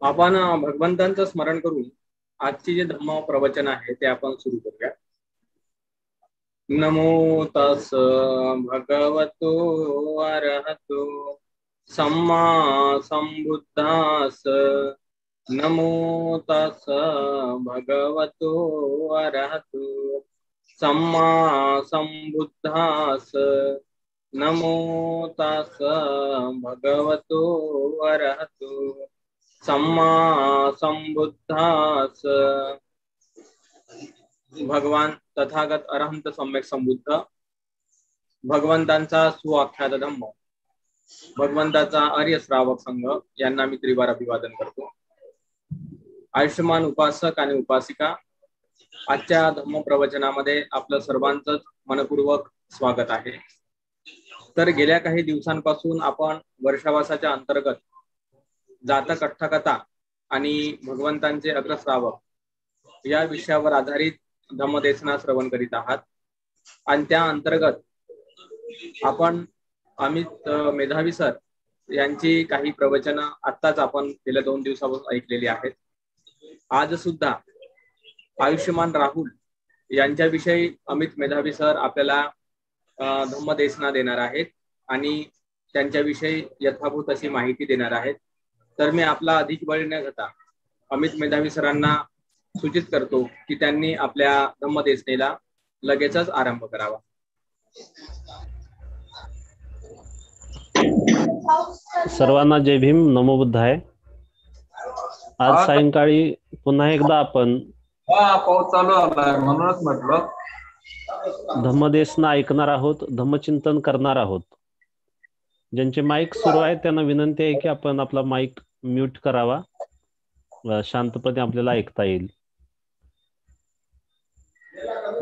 आपण भगवंतांचं स्मरण करून आजची जे धम्म प्रवचन आहे ते आपण सुरू करूया. नमो तस् भगवतो अरहतो सम्मा संबुद्धास. नमो तस् भगवतो अरहतो सम्मा संबुद्धास. नमो तस् भगवतो अरहतो सम्मा संबुद्धास. भगवान तथागत अरहंत सम्यक संबुद्ध भगवंतांचा सुआख्यात धम्म, भगवंताचा आर्य श्रावक संघ यांना मी त्रिवार अभिवादन करतो. आयुष्यमान उपासक आणि उपासिका, आजच्या धम्म प्रवचनामध्ये आपलं सर्वांचंच मनपूर्वक स्वागत आहे. तर गेल्या काही दिवसांपासून आपण वर्षावासाच्या अंतर्गत जातक अठ्ठकथा आणि भगवंतांचे अग्रश्रावक या विषयावर आधारित धम्मदेशना श्रवण करीत आहात. आणि त्या अंतर्गत आपण अमित मेधावी सर यांची काही प्रवचनं आत्ताच आपण गेल्या 2 दिवसापासून ऐकलेली आहेत. आज सुद्धा आयुष्यमान राहुल यांच्याविषयी अमित मेधावी सर आपल्याला धम्मदेशना देणार आहेत आणि त्यांच्याविषयी यथाभूत अशी माहिती देणार आहेत. तर मी आपला अधिक वेळ न घेता अमित मेधावी सरांना सूचित करतो की त्यांनी आपल्या धम्मदेशनेला लगेचच आरंभ करावा. सर्वांना जय भीम, नमो बुद्धाय. आज सायंकाळी पुन्हा एकदा आपण पाऊस चालू आलाय म्हणूनच म्हटलं धम्मदेशना ऐकणार आहोत, धम्मचिंतन करणार आहोत. ज्यांचे माईक सुरू आहेत त्यांना विनंती आहे की आपण आपला माईक म्यूट करावा, शांतपणे आपल्याला ऐकता येईल.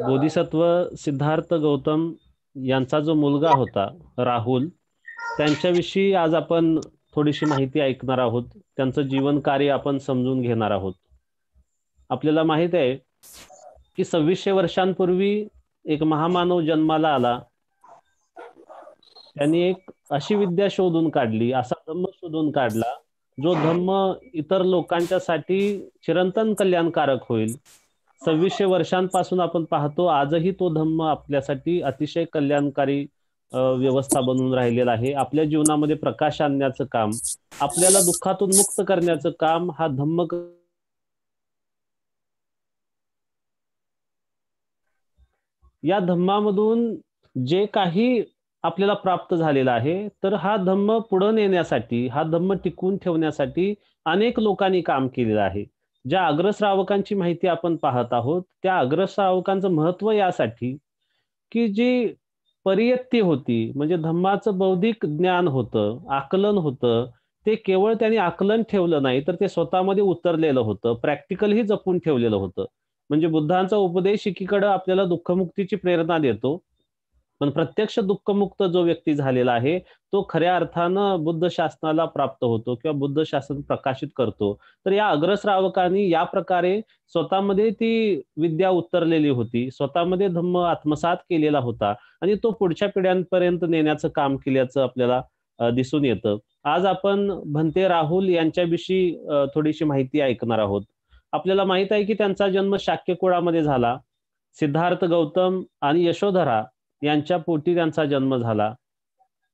बोधिसत्व सिद्धार्थ गौतम यांचा जो मुलगा होता राहुल, त्यांच्याविषयी आज आपण थोडीशी माहिती ऐकणार आहोत. त्यांचं जीवन कार्य आपण समजून घेणार आहोत. आपल्याला माहित आहे की 2600 वर्षांपूर्वी एक महामानव जन्माला आला. त्यांनी एक अशी विद्या शोधून काढली, असा धम्म शोधून काढला जो धम्म इतर लोकांच्यासाठी चिरंतन कल्याणकारक होईल. 2600 वर्षांपासून आपण पाहतो आजही तो धम्म आपल्यासाठी अतिशय कल्याणकारी व्यवस्था बनवून राहिलेला आहे. आपल्या जीवनामध्ये प्रकाश आणण्याचं काम, आपल्याला दुःखातून मुक्त करण्याचं काम हा धम्म या धम्मामधून जे काही आपल्याला प्राप्त झालेला आहे, तर हा धम्म पुढे नेण्यासाठी, हा धम्म टिकवून ठेवण्यासाठी अनेक लोकांनी काम केलेलं आहे. ज्या अग्रश्रावकांची माहिती आपण पाहत आहोत, त्या अग्रश्रावकांचं महत्व यासाठी की जी परियत्ती होती, म्हणजे धम्माचं बौद्धिक ज्ञान होतं, आकलन होतं, ते केवळ त्यांनी आकलन ठेवलं नाही तर ते स्वतःमध्ये उतरलेलं होतं, प्रॅक्टिकलही जपून ठेवलेलं होतं. म्हणजे बुद्धांचा उपदेश एकीकडे आपल्याला दुःखमुक्तीची प्रेरणा देतो, पण प्रत्यक्ष दुःखमुक्त जो व्यक्ती झालेला आहे तो खऱ्या अर्थानं बुद्ध शासनाला प्राप्त होतो किंवा बुद्ध शासन प्रकाशित करतो. तर या अग्रश्रावकांनी या प्रकारे स्वतःमध्ये ती विद्या उतरलेली होती, स्वतःमध्ये धम्म आत्मसात केलेला होता आणि तो पुढच्या पिढ्यांपर्यंत नेण्याचं काम केल्याचं आपल्याला दिसून येतं. आज आपण भंते राहुल यांच्याविषयी थोडीशी माहिती ऐकणार आहोत. आपल्याला माहित आहे की त्यांचा जन्म शाक्य कुळामध्ये झाला. सिद्धार्थ गौतम आणि यशोधरा यांच्या पोटी त्यांचा जन्म झाला.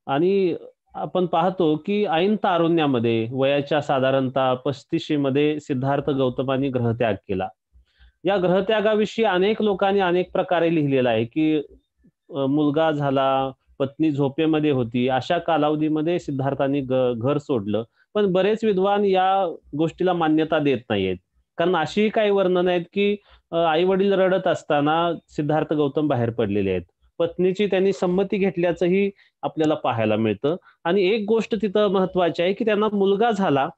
आणि आपण पाहतो की ऐन तारुण्यामध्ये वयाच्या साधारणतः 35 मध्ये सिद्धार्थ गौतमांनी ग्रहत्याग केला. या ग्रहत्यागाविषयी अनेक लोकांनी अनेक प्रकारे लिहिलेलं आहे की मुलगा झाला, पत्नी झोपेमध्ये होती, अशा कालावधीमध्ये सिद्धार्थांनी घर सोडलं. पण बरेच विद्वान या गोष्टीला मान्यता देत नाहीयेत, कारण अशी काही वर्णन आहेत की आई वडील रडत असताना सिद्धार्थ गौतम बाहेर पडलेले आहेत. पत्नीची त्यांनी संमती घेतल्याचंही आपल्याला पाहायला मिळतं. आणि एक गोष्ट तिथं महत्वाची आहे की त्यांना मुलगा झाला,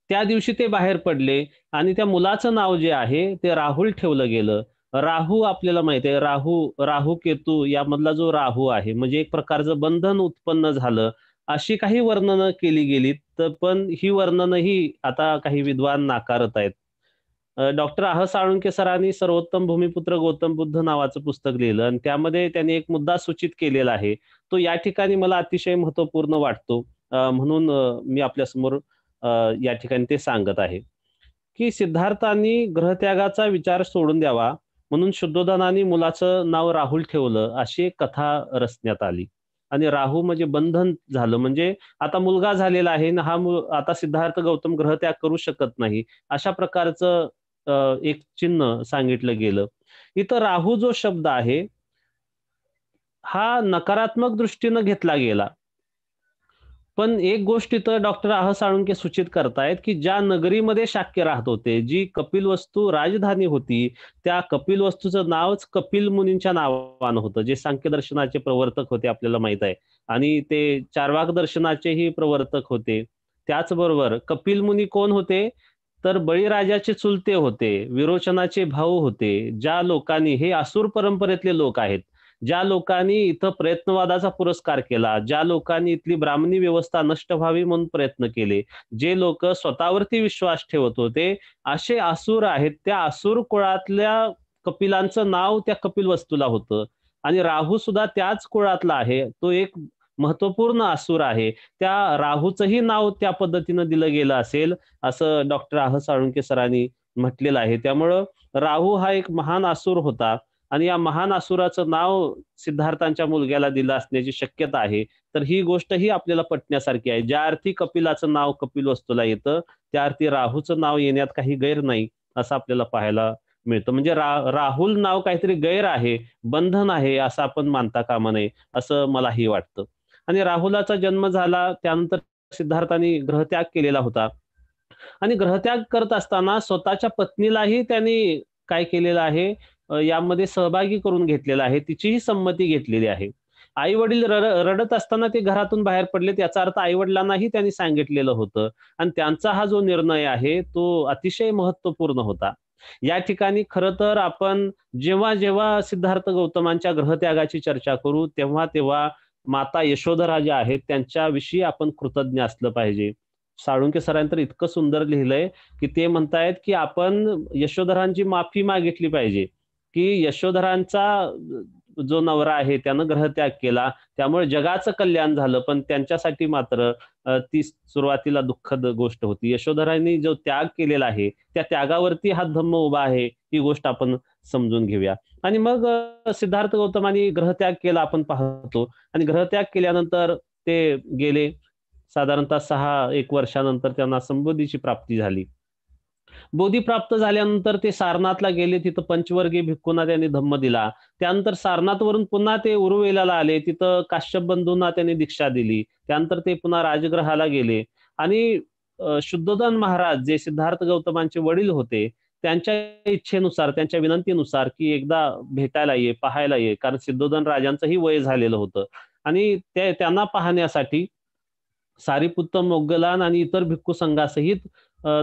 त्या दिवशी ते बाहेर पडले आणि त्या मुलाचं नाव जे आहे ते राहुल ठेवलं गेलं. राहू आपल्याला माहिती आहे, राहू केतू यामधला जो राहू आहे म्हणजे एक प्रकारचं बंधन उत्पन्न झालं, अशी काही वर्णनं केली गेलीत. तर पण ही वर्णनही आता काही विद्वान नाकारत आहेत. डॉक्टर आह साळुंखे सरांनी सर्वोत्तम भूमिपुत्र गौतम बुद्ध नावाचं पुस्तक लिहिलं आणि त्यामध्ये त्यांनी एक मुद्दा सूचित केलेला आहे. तो या ठिकाणी मला अतिशय महत्त्वपूर्ण वाटतो. म्हणून मी आपल्यासमोर या ठिकाणी ते सांगत आहे, की सिद्धार्थांनी ग्रहत्यागाचा विचार सोडून द्यावा म्हणून शुद्धोधनाने मुलाचं नाव राहुल ठेवलं, अशी एक कथा रचण्यात आली. आणि राहू म्हणजे बंधन झालं, म्हणजे आता मुलगा झालेला आहे आणि आता सिद्धार्थ गौतम ग्रहत्याग करू शकत नाही, अशा प्रकारचं एक चिन्ह सांगितलं गेलं. इथं राहू जो शब्द आहे हा नकारात्मक दृष्टीनं घेतला गेला. पण एक गोष्ट इथं डॉक्टर आह साळुंखे सूचित करतायत, की ज्या नगरीमध्ये शाक्य राहत होते, जी कपिलवस्तू राजधानी होती, त्या कपिलवस्तूचं नावच कपिल मुनींच्या नावानं होतं, जे सांख्य दर्शनाचे प्रवर्तक होते आपल्याला माहित आहे. आणि ते चार्वाक दर्शनाचेही प्रवर्तक होते. त्याचबरोबर कपिल मुनी कोण होते? तर बळीराजाचे चुलते होते, विरोचनाचे भाऊ होते. ज्या लोकांनी, हे असुर परंपरेतले लोक आहेत, ज्या लोकांनी इथं प्रयत्नवादाचा पुरस्कार केला, ज्या लोकांनी इथली ब्राह्मणी व्यवस्था नष्ट व्हावी म्हणून प्रयत्न केले, जे लोक स्वतःवरती विश्वास ठेवत होते, असे असुर आहेत. त्या असुर कुळातल्या कपिलांचं नाव त्या कपिल वस्तूला होतं. आणि राहू सुद्धा त्याच कुळातला आहे. तो एक महत्वपूर्ण असुर आहे. त्या राहूचंही नाव त्या पद्धतीनं दिलं गेलं असेल, असं डॉक्टर आह साळुंखे सरांनी म्हटलेलं आहे. त्यामुळं राहू हा एक महान असुर होता आणि या महान असुराचं नाव सिद्धार्थांच्या मुलग्याला दिलं असण्याची शक्यता आहे. तर ही गोष्टही आपल्याला पटण्यासारखी आहे. ज्या अर्थी कपिलाचं नाव कपिल वस्तूला येतं, त्या अर्थी राहूचं नाव येण्यात काही गैर नाही, असं आपल्याला पाहायला मिळतं. म्हणजे राहुल नाव काहीतरी गैर आहे, बंधन आहे, असं आपण मानता कामा नये, असं मलाही वाटतं. आणि राहुलाचा जन्म झाला त्यानंतर सिद्धार्थांनी ग्रहत्याग केलेला होता. आणि ग्रहत्याग करत असताना स्वतःच्या पत्नीलाही त्यांनी काय केलेलं आहे, यामध्ये सहभागी करून घेतलेला आहे. तिचीही संमती घेतलेली आहे. आई वडील रडत असताना ते घरातून बाहेर पडले, याचा अर्थ आई वडिलांनाही त्यांनी सांगितलेलं होतं. आणि त्यांचा हा जो निर्णय आहे तो अतिशय महत्वपूर्ण होता. या ठिकाणी खरं तर आपण जेव्हा जेव्हा सिद्धार्थ गौतमांच्या ग्रहत्यागाची चर्चा करू, तेव्हा तेव्हा माता यशोधरा ज्या आहेत त्यांच्याविषयी आपण कृतज्ञ असलं पाहिजे. साळुंखे सरांनी तर इतकं सुंदर लिहिलंय, की ते म्हणतायत, की आपण यशोधरांची माफी मागितली पाहिजे, की यशोधरांचा जो नवरा आहे त्यानं ग्रहत्याग केला, त्यामुळे जगाचं कल्याण झालं. पण त्यांच्यासाठी मात्र ती सुरुवातीला दुःखद गोष्ट होती. यशोधरांनी जो त्याग केलेला आहे, त्या त्यागावरती हा धम्म उभा आहे, ही गोष्ट आपण समजून घेऊया. आणि मग सिद्धार्थ गौतमांनी ग्रहत्याग केला आपण पाहतो. आणि ग्रहत्याग केल्यानंतर ते गेले. साधारणतः 6-1 वर्षानंतर त्यांना संबोधीची प्राप्ती झाली. बोधी प्राप्त झाल्यानंतर ते सारनाथला गेले. तिथं पंचवर्गीय भिक्खूंना त्यांनी धम्म दिला. त्यानंतर सारनाथवरून पुन्हा ते उरुवेलाला आले. तिथं काश्यप बंधूंना त्यांनी दीक्षा दिली. त्यानंतर ते पुन्हा राजगृहाला गेले. आणि शुद्धोधन महाराज जे सिद्धार्थ गौतमांचे वडील होते, त्यांच्या इच्छेनुसार, त्यांच्या विनंतीनुसार, की एकदा भेटायला ये, पाहायला ये, कारण सिद्धोधन राजांचंही वय झालेलं होतं. आणि त्यांना पाहण्यासाठी सारीपुत्त मोग्गलान आणि इतर भिक्खू संघासहित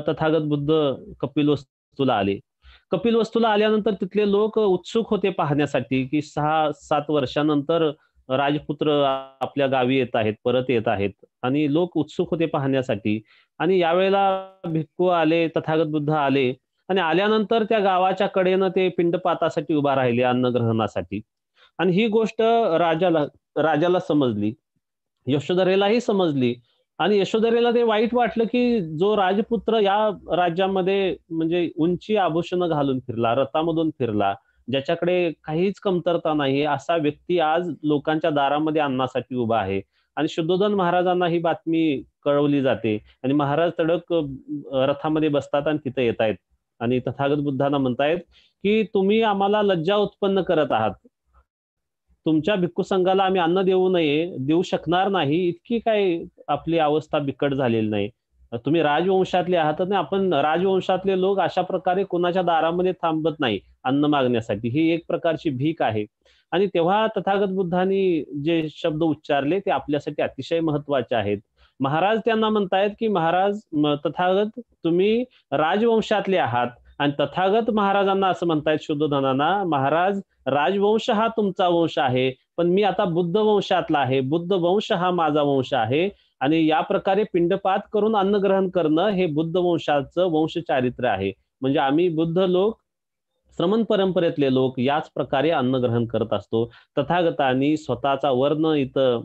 तथागत बुद्ध कपिलवस्तूला आले. कपिलवस्तूला आल्यानंतर तिथले लोक उत्सुक होते पाहण्यासाठी, की 6-7 वर्षानंतर राजपुत्र आपल्या गावी येत आहेत, परत येत आहेत. आणि लोक उत्सुक होते पाहण्यासाठी. आणि यावेळेला भिक्खू आले, तथागत बुद्ध आले. आणि आल्यानंतर त्या गावाच्या कडेनं ते पिंडपातासाठी उभा राहिले, अन्नग्रहणासाठी. आणि ही गोष्ट राजाला समजली, यशोधरेलाही समजली. आणि यशोधरेला ते वाईट वाटलं, की जो राजपुत्र या राज्यामध्ये म्हणजे उंची आभूषणं घालून फिरला, रथामधून फिरला, ज्याच्याकडे काहीच कमतरता नाही, असा व्यक्ती आज लोकांच्या दारामध्ये अन्नासाठी उभा आहे. आणि शुद्धोधन महाराजांना ही बातमी कळवली जाते. आणि महाराज तडक रथामध्ये बसतात आणि तिथे येत आहेत. आणि तथागत बुद्धांना म्हणतायत, की तुम्ही आम्हाला लज्जा उत्पन्न करत आहात. तुमच्या भिक्खू संघाला आम्ही अन्न देऊ शकणार नाही, इतकी काय आपली अवस्था बिकट झालेली नाही. तुम्ही राजवंशातले आहात ना, आपण राजवंशातले लोक अशा प्रकारे कोणाच्या दारामध्ये थांबत नाही अन्न मागण्यासाठी. ही एक प्रकारची भीक आहे. आणि तेव्हा तथागत बुद्धांनी जे शब्द उच्चारले ते आपल्यासाठी अतिशय महत्वाचे आहेत. महाराज त्यांना म्हणतायत की महाराज तथागत तुम्ही राजवंशातले आहात, आणि तथागत महाराजांना असं म्हणतायत शुद्धोधनांना, महाराज राजवंश हा तुमचा वंश आहे, पण मी आता बुद्ध वंशातला आहे, बुद्ध वंश हा माझा वंश आहे, आणि या प्रकारे पिंडपात करून अन्न ग्रहण करणं हे बुद्ध वंशाचं वंश चारित्र्य आहे. म्हणजे आम्ही बुद्ध लोक, श्रमण परंपरेतले लोक याच प्रकारे अन्न ग्रहण करत असतो. तथागतांनी स्वतःचा वर्ण इथं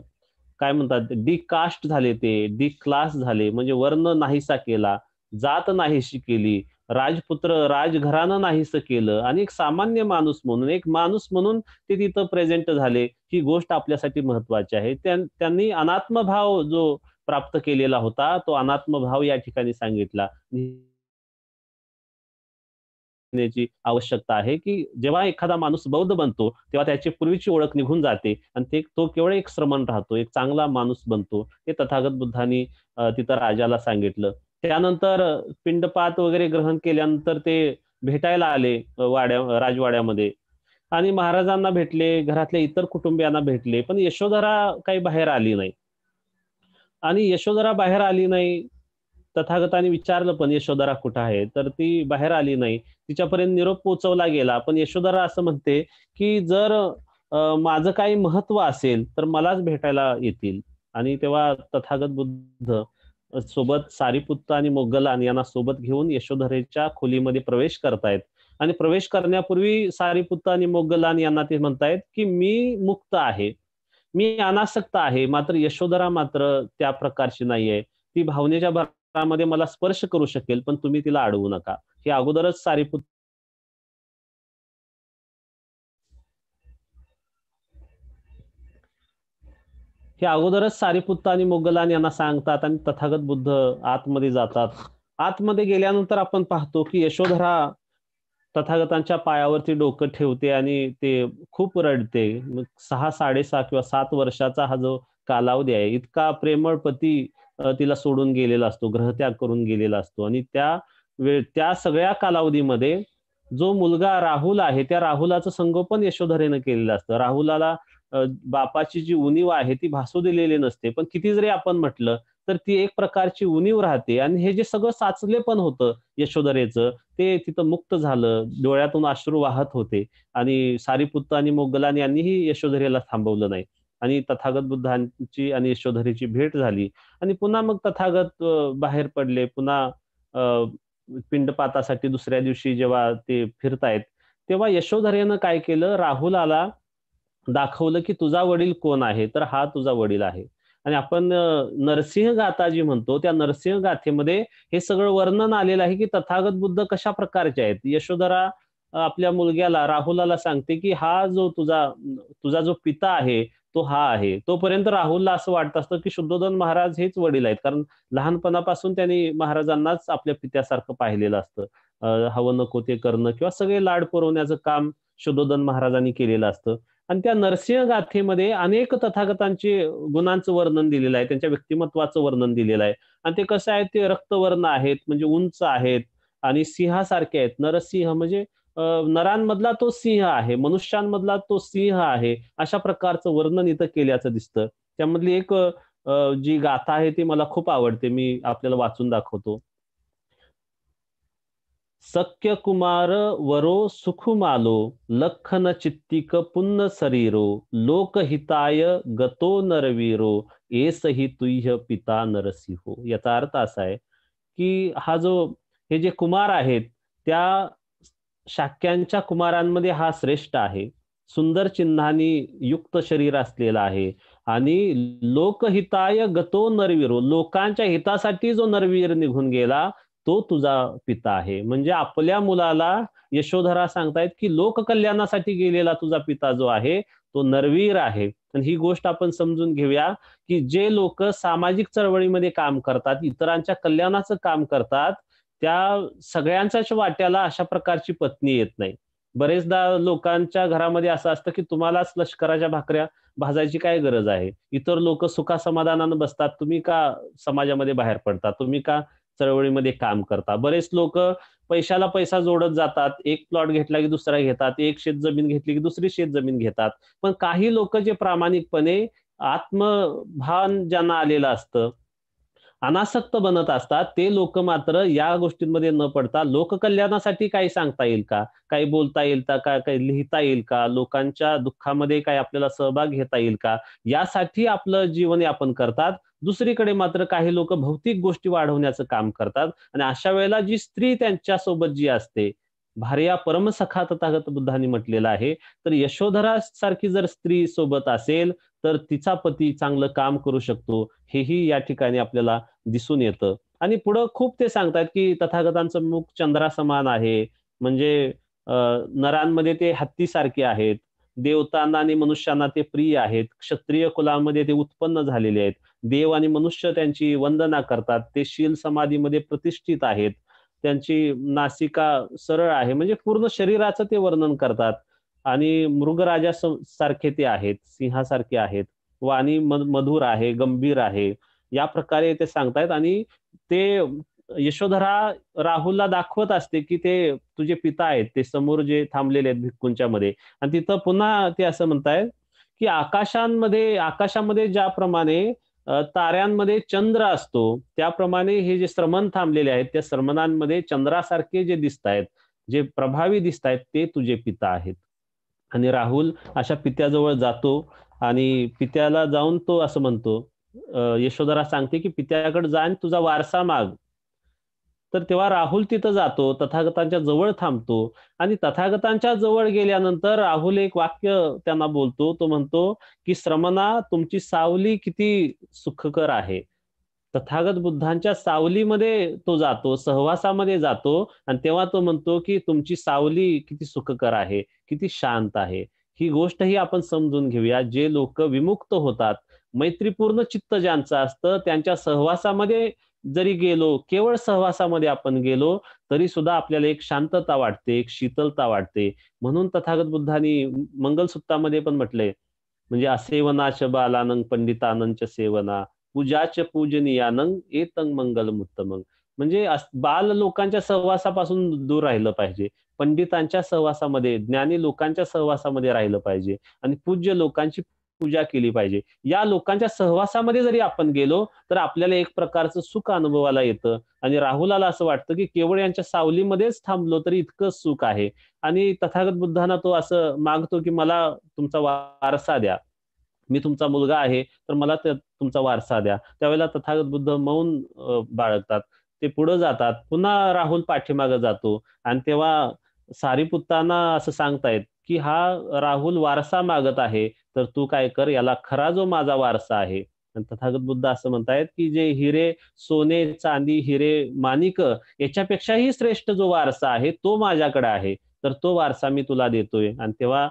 काय म्हणतात डिकास्ट झाले, ते डिक्लास झाले, म्हणजे वर्ण नाहीसा केला, जात नाहीशी केली, राजपुत्र राजघराणं नाहीसं केलं, आणि एक सामान्य माणूस म्हणून, एक माणूस म्हणून ते तिथं प्रेझेंट झाले. ही गोष्ट आपल्यासाठी महत्वाची आहे. त्यांनी अनात्मभाव जो प्राप्त केलेला होता, तो अनात्मभाव या ठिकाणी सांगितला. ची आवश्यकता आहे की जेव्हा एखादा माणूस बौद्ध बनतो तेव्हा त्याची पूर्वीची ओळख निघून जाते, आणि तो केवळ एक श्रमण राहतो, एक चांगला माणूस बनतो. हे तथागत बुद्धांनी तिथं राजाला सांगितलं. त्यानंतर पिंडपात वगैरे ग्रहण केल्यानंतर ते भेटायला आले राजवाड्यामध्ये, आणि महाराजांना भेटले, घरातल्या इतर कुटुंबियांना भेटले, पण यशोधरा काही बाहेर आली नाही. आणि यशोधरा बाहेर आली नाही, तथागतांनी विचारलं पण यशोधरा कुठं आहे, तर ती बाहेर आली नाही. तिच्यापर्यंत निरोप पोहोचवला गेला, पण यशोधरा असं म्हणते की जर माझं काही महत्व असेल तर मलाच भेटायला येतील. आणि तेव्हा तथागत बुद्ध सोबत सारिपुत्त आणि मोग्गलान यांना सोबत घेऊन यशोधरेच्या खोलीमध्ये प्रवेश करतायत, आणि प्रवेश करण्यापूर्वी सारिपुत्त आणि मोग्गलान यांना ते म्हणतायत की मी मुक्त आहे, मी अनासक्त आहे, मात्र यशोधरा मात्र त्या प्रकारची नाहीये. ती भावनेच्या भरामध्ये मला स्पर्श करू शकेल, पण तुम्ही तिला अडवू नका. हे अगोदरच सारिपुत्त आणि मोग्गलान यांना सांगतात, आणि तथागत बुद्ध आतमध्ये जातात. आतमध्ये गेल्यानंतर आपण पाहतो की यशोधरा तथागतांच्या पायावरती डोकं ठेवते आणि ते खूप रडते. 6, 6.5 किंवा 7 वर्षाचा हा जो कालावधी आहे, इतका प्रेमळ पती तिला सोडून गेलेला असतो, ग्रहत्याग करून गेलेला असतो. आणि त्या सगळ्या कालावधीमध्ये जो मुलगा राहुल आहे, त्या राहुलाचं संगोपन यशोधरेनं केलेलं असतं. राहुलाला बापाची जी उणीव आहे ती भासू दिलेली नसते, पण किती जरी आपण म्हटलं तर ती एक प्रकारची उणीव राहते. आणि हे जे सगळं साचले पण होतं यशोधरेचं, ते तिथं मुक्त झालं, डोळ्यातून अश्रू वाहत होते. आणि सारिपुत्त आणि मोग्गलान यांनीही यशोधरेला थांबवलं नाही, आणि तथागत बुद्धांची आणि यशोधरेची भेट झाली. आणि पुन्हा मग तथागत बाहेर पडले. पुन्हा पिंडपातासाठी दुसऱ्या दिवशी जेव्हा ते फिरतायत, तेव्हा यशोधरेनं काय केलं, राहुलाला दाखवलं की तुझा वडील कोण आहे, तर हा तुझा वडील आहे. आणि आपण नरसिंह गाथा जी म्हणतो, त्या नरसिंह गाथेमध्ये हे सगळं वर्णन आलेलं आहे की तथागत बुद्ध कशा प्रकारचे आहेत. यशोधरा आपल्या मुलग्याला राहुलाला सांगते की हा जो तुझा जो पिता आहे तो हा आहे. तोपर्यंत राहुलला असं वाटत असतं की शुद्धोधन महाराज हेच वडील आहेत, कारण लहानपणापासून त्यांनी महाराजांनाच आपल्या पित्यासारखं पाहिलेलं असतं. हवं नको ते करणं किंवा सगळे लाड पुरवण्याचं काम शुद्धोधन महाराजांनी केलेलं असतं. आणि त्या नरसिंह गाथेमध्ये अनेक तथागतांचे गुणांचं वर्णन दिलेलं आहे, त्यांच्या व्यक्तिमत्वाचं वर्णन दिलेलं आहे. आणि ते कसं आहे, ते रक्तवर्ण आहेत, म्हणजे उंच आहेत आणि सिंहासारखे आहेत. नरसिंह म्हणजे नरांमधला तो सिंह आहे, मनुष्यांमधला तो सिंह आहे, अशा प्रकारचं वर्णन इथं केल्याचं दिसतं. त्यामधली एक जी गाथा आहे ती मला खूप आवडते, मी आपल्याला वाचून दाखवतो. सख्य कुमार वरो सुखुमालो, लखन चित्तिक पुन्न शरीरो, लोकहिताय गतो नरवीरो, एसही तुह्य पिता नरसिंहो. याचा अर्थ असा आहे की हे जे कुमार आहेत त्या शाक्यांच्या कुमारांमध्ये हा श्रेष्ठ आहे, सुंदर चिन्हांनी युक्त शरीर असलेला आहे, आणि लोकहिताय गतो नरवीरो, लोकांच्या हितासाठी जो नरवीर निघून गेला तो तुझा पिता आहे. म्हणजे आपल्या मुलाला यशोधरा सांगतायत की लोककल्याणासाठी गेलेला तुझा पिता जो आहे तो नरवीर आहे. आणि ही गोष्ट आपण समजून घेऊया की जे लोक सामाजिक चळवळीमध्ये काम करतात, इतरांच्या कल्याणाचं काम करतात, त्या सगळ्यांच्याच वाट्याला अशा प्रकारची पत्नी येत नाही. बरेचदा लोकांच्या घरामध्ये असं असतं की तुम्हालाच लष्कराच्या भाकऱ्या भाजायची काय गरज आहे, इतर लोक सुखासमाधानानं बसतात, तुम्ही का समाजामध्ये बाहेर पडता, तुम्ही का चळवळीमध्ये काम करता. बरेच लोक पैशाला पैसा जोडत जातात, एक प्लॉट घेतला की दुसरा घेतात, एक शेत जमीन घेतली की दुसरी शेत जमीन घेतात. पण काही लोक जे प्रामाणिकपणे आत्मभान ज्यांना आलेलं असतं, अनासक्त बनत असतात ते लोक मात्र या गोष्टींमध्ये न पडता लोककल्याणासाठी काही सांगता येईल का, काही बोलता येईल का, काही लिहिता येईल का, लोकांच्या दुःखामध्ये काही आपल्याला सहभाग घेता येईल का, यासाठी आपलं जीवन यापन करतात. दुसरीकडे मात्र काही लोक भौतिक गोष्टी वाढवण्याचं काम करतात. आणि अशा वेळेला जी स्त्री त्यांच्यासोबत जी असते, भार्या परमसखा तथागत बुद्धांनी म्हटलेलं आहे, तर यशोधरा सारखी जर स्त्री सोबत असेल तर तिचा पती चांगलं काम करू शकतो, हेही या ठिकाणी आपल्याला दिसून येतं. आणि पुढं खूप ते सांगतात की तथागतांचं मुख चंद्रासमान आहे, म्हणजे नरांमध्ये ते हत्तीसारखे आहेत, देवतांना आणि मनुष्यांना ते प्रिय आहेत, क्षत्रिय कुलामध्ये ते उत्पन्न झालेले आहेत, देव आणि मनुष्य त्यांची वंदना करतात, ते शील समाधीमध्ये प्रतिष्ठित आहेत, त्यांची नासिका सरळ आहे, म्हणजे पूर्ण शरीराचं ते वर्णन करतात. आणि मृगराजा सारखे ते आहेत, सिंहासारखे आहेत, वाणी मधुर आहे, गंभीर आहे, या प्रकारे ते सांगतायत. आणि ते यशोधरा राहुलला दाखवत असते की ते तुझे पिता आहेत, ते समोर जे थांबलेले आहेत भिक्खूंच्या मध्ये. आणि तिथं पुन्हा ते असं म्हणतायत की आकाशामध्ये ज्याप्रमाणे ताऱ्यांमध्ये चंद्र असतो, त्याप्रमाणे हे जे श्रमण थांबलेले आहेत त्या श्रमणांमध्ये चंद्रासारखे जे दिसत आहेत, जे प्रभावी दिसत आहेत, ते तुझे पिता आहेत. आणि राहुल अशा पित्याजवळ जातो आणि पित्याला जाऊन तो असं म्हणतो, यशोधरा सांगते की पित्याकडे जा आणि तुझा वारसा माग. तर तेव्हा राहुल तिथं जातो, तथागतांच्या जवळ थांबतो. आणि तथागतांच्या जवळ गेल्यानंतर राहुल एक वाक्य त्यांना बोलतो, तो म्हणतो की श्रमणा, तुमची सावली किती सुखकर आहे. तथागत बुद्धांच्या सावलीमध्ये तो जातो, सहवासामध्ये जातो, आणि तेव्हा तो म्हणतो की तुमची सावली किती सुखकर आहे, किती शांत आहे. ही गोष्टही आपण समजून घेऊया. जे लोक विमुक्त होतात, मैत्रीपूर्ण चित्त ज्यांचं असतं, त्यांच्या सहवासामध्ये जरी गेलो, केवळ सहवासामध्ये आपण गेलो, तरी सुद्धा आपल्याला एक शांतता वाटते, एक शीतलता वाटते. म्हणून तथागत बुद्धांनी मंगलसूत्रामध्ये पण म्हटलंय, म्हणजे असेवनाच बालानंग पंडितानंच सेवना, पूजाच पूजनीयानंग एतंग मंगलम उत्तमंग. म्हणजे बाल लोकांच्या सहवासापासून दूर राहिलं पाहिजे, पंडितांच्या सहवासामध्ये, ज्ञानी लोकांच्या सहवासामध्ये राहिलं पाहिजे, आणि पूज्य लोकांची पूजा केली पाहिजे. या लोकांच्या सहवासामध्ये जरी आपण गेलो तर आपल्याला एक प्रकारचं सुख अनुभवाला येतं. आणि राहुलाला असं वाटतं की केवळ यांच्या सावलीमध्येच थांबलो तरी इतकं सुख आहे. आणि तथागत बुद्धांना तो असं मागतो की मला तुमचा वारसा द्या, मी तुमचा मुलगा आहे, तर मला तुमचा वारसा द्या. त्यावेळेला तथागत बुद्ध मौन बाळगतात. ते पुढे जातात, पुन्हा राहुल पाठीमागे जातो. आणि तेव्हा सारीपुत्तांना असं सांगतायत की हा राहुल वारसा मागत आहे, तर तू काय कर, याला खरा जो माझा वारसा आहे. आणि तथागत बुद्ध असं म्हणतायत की जे हिरे, सोने, चांदी, हिरे, माणिक याच्यापेक्षाही श्रेष्ठ जो वारसा आहे तो माझ्याकडे आहे, तर तो वारसा मी तुला देतोय. आणि तेव्हा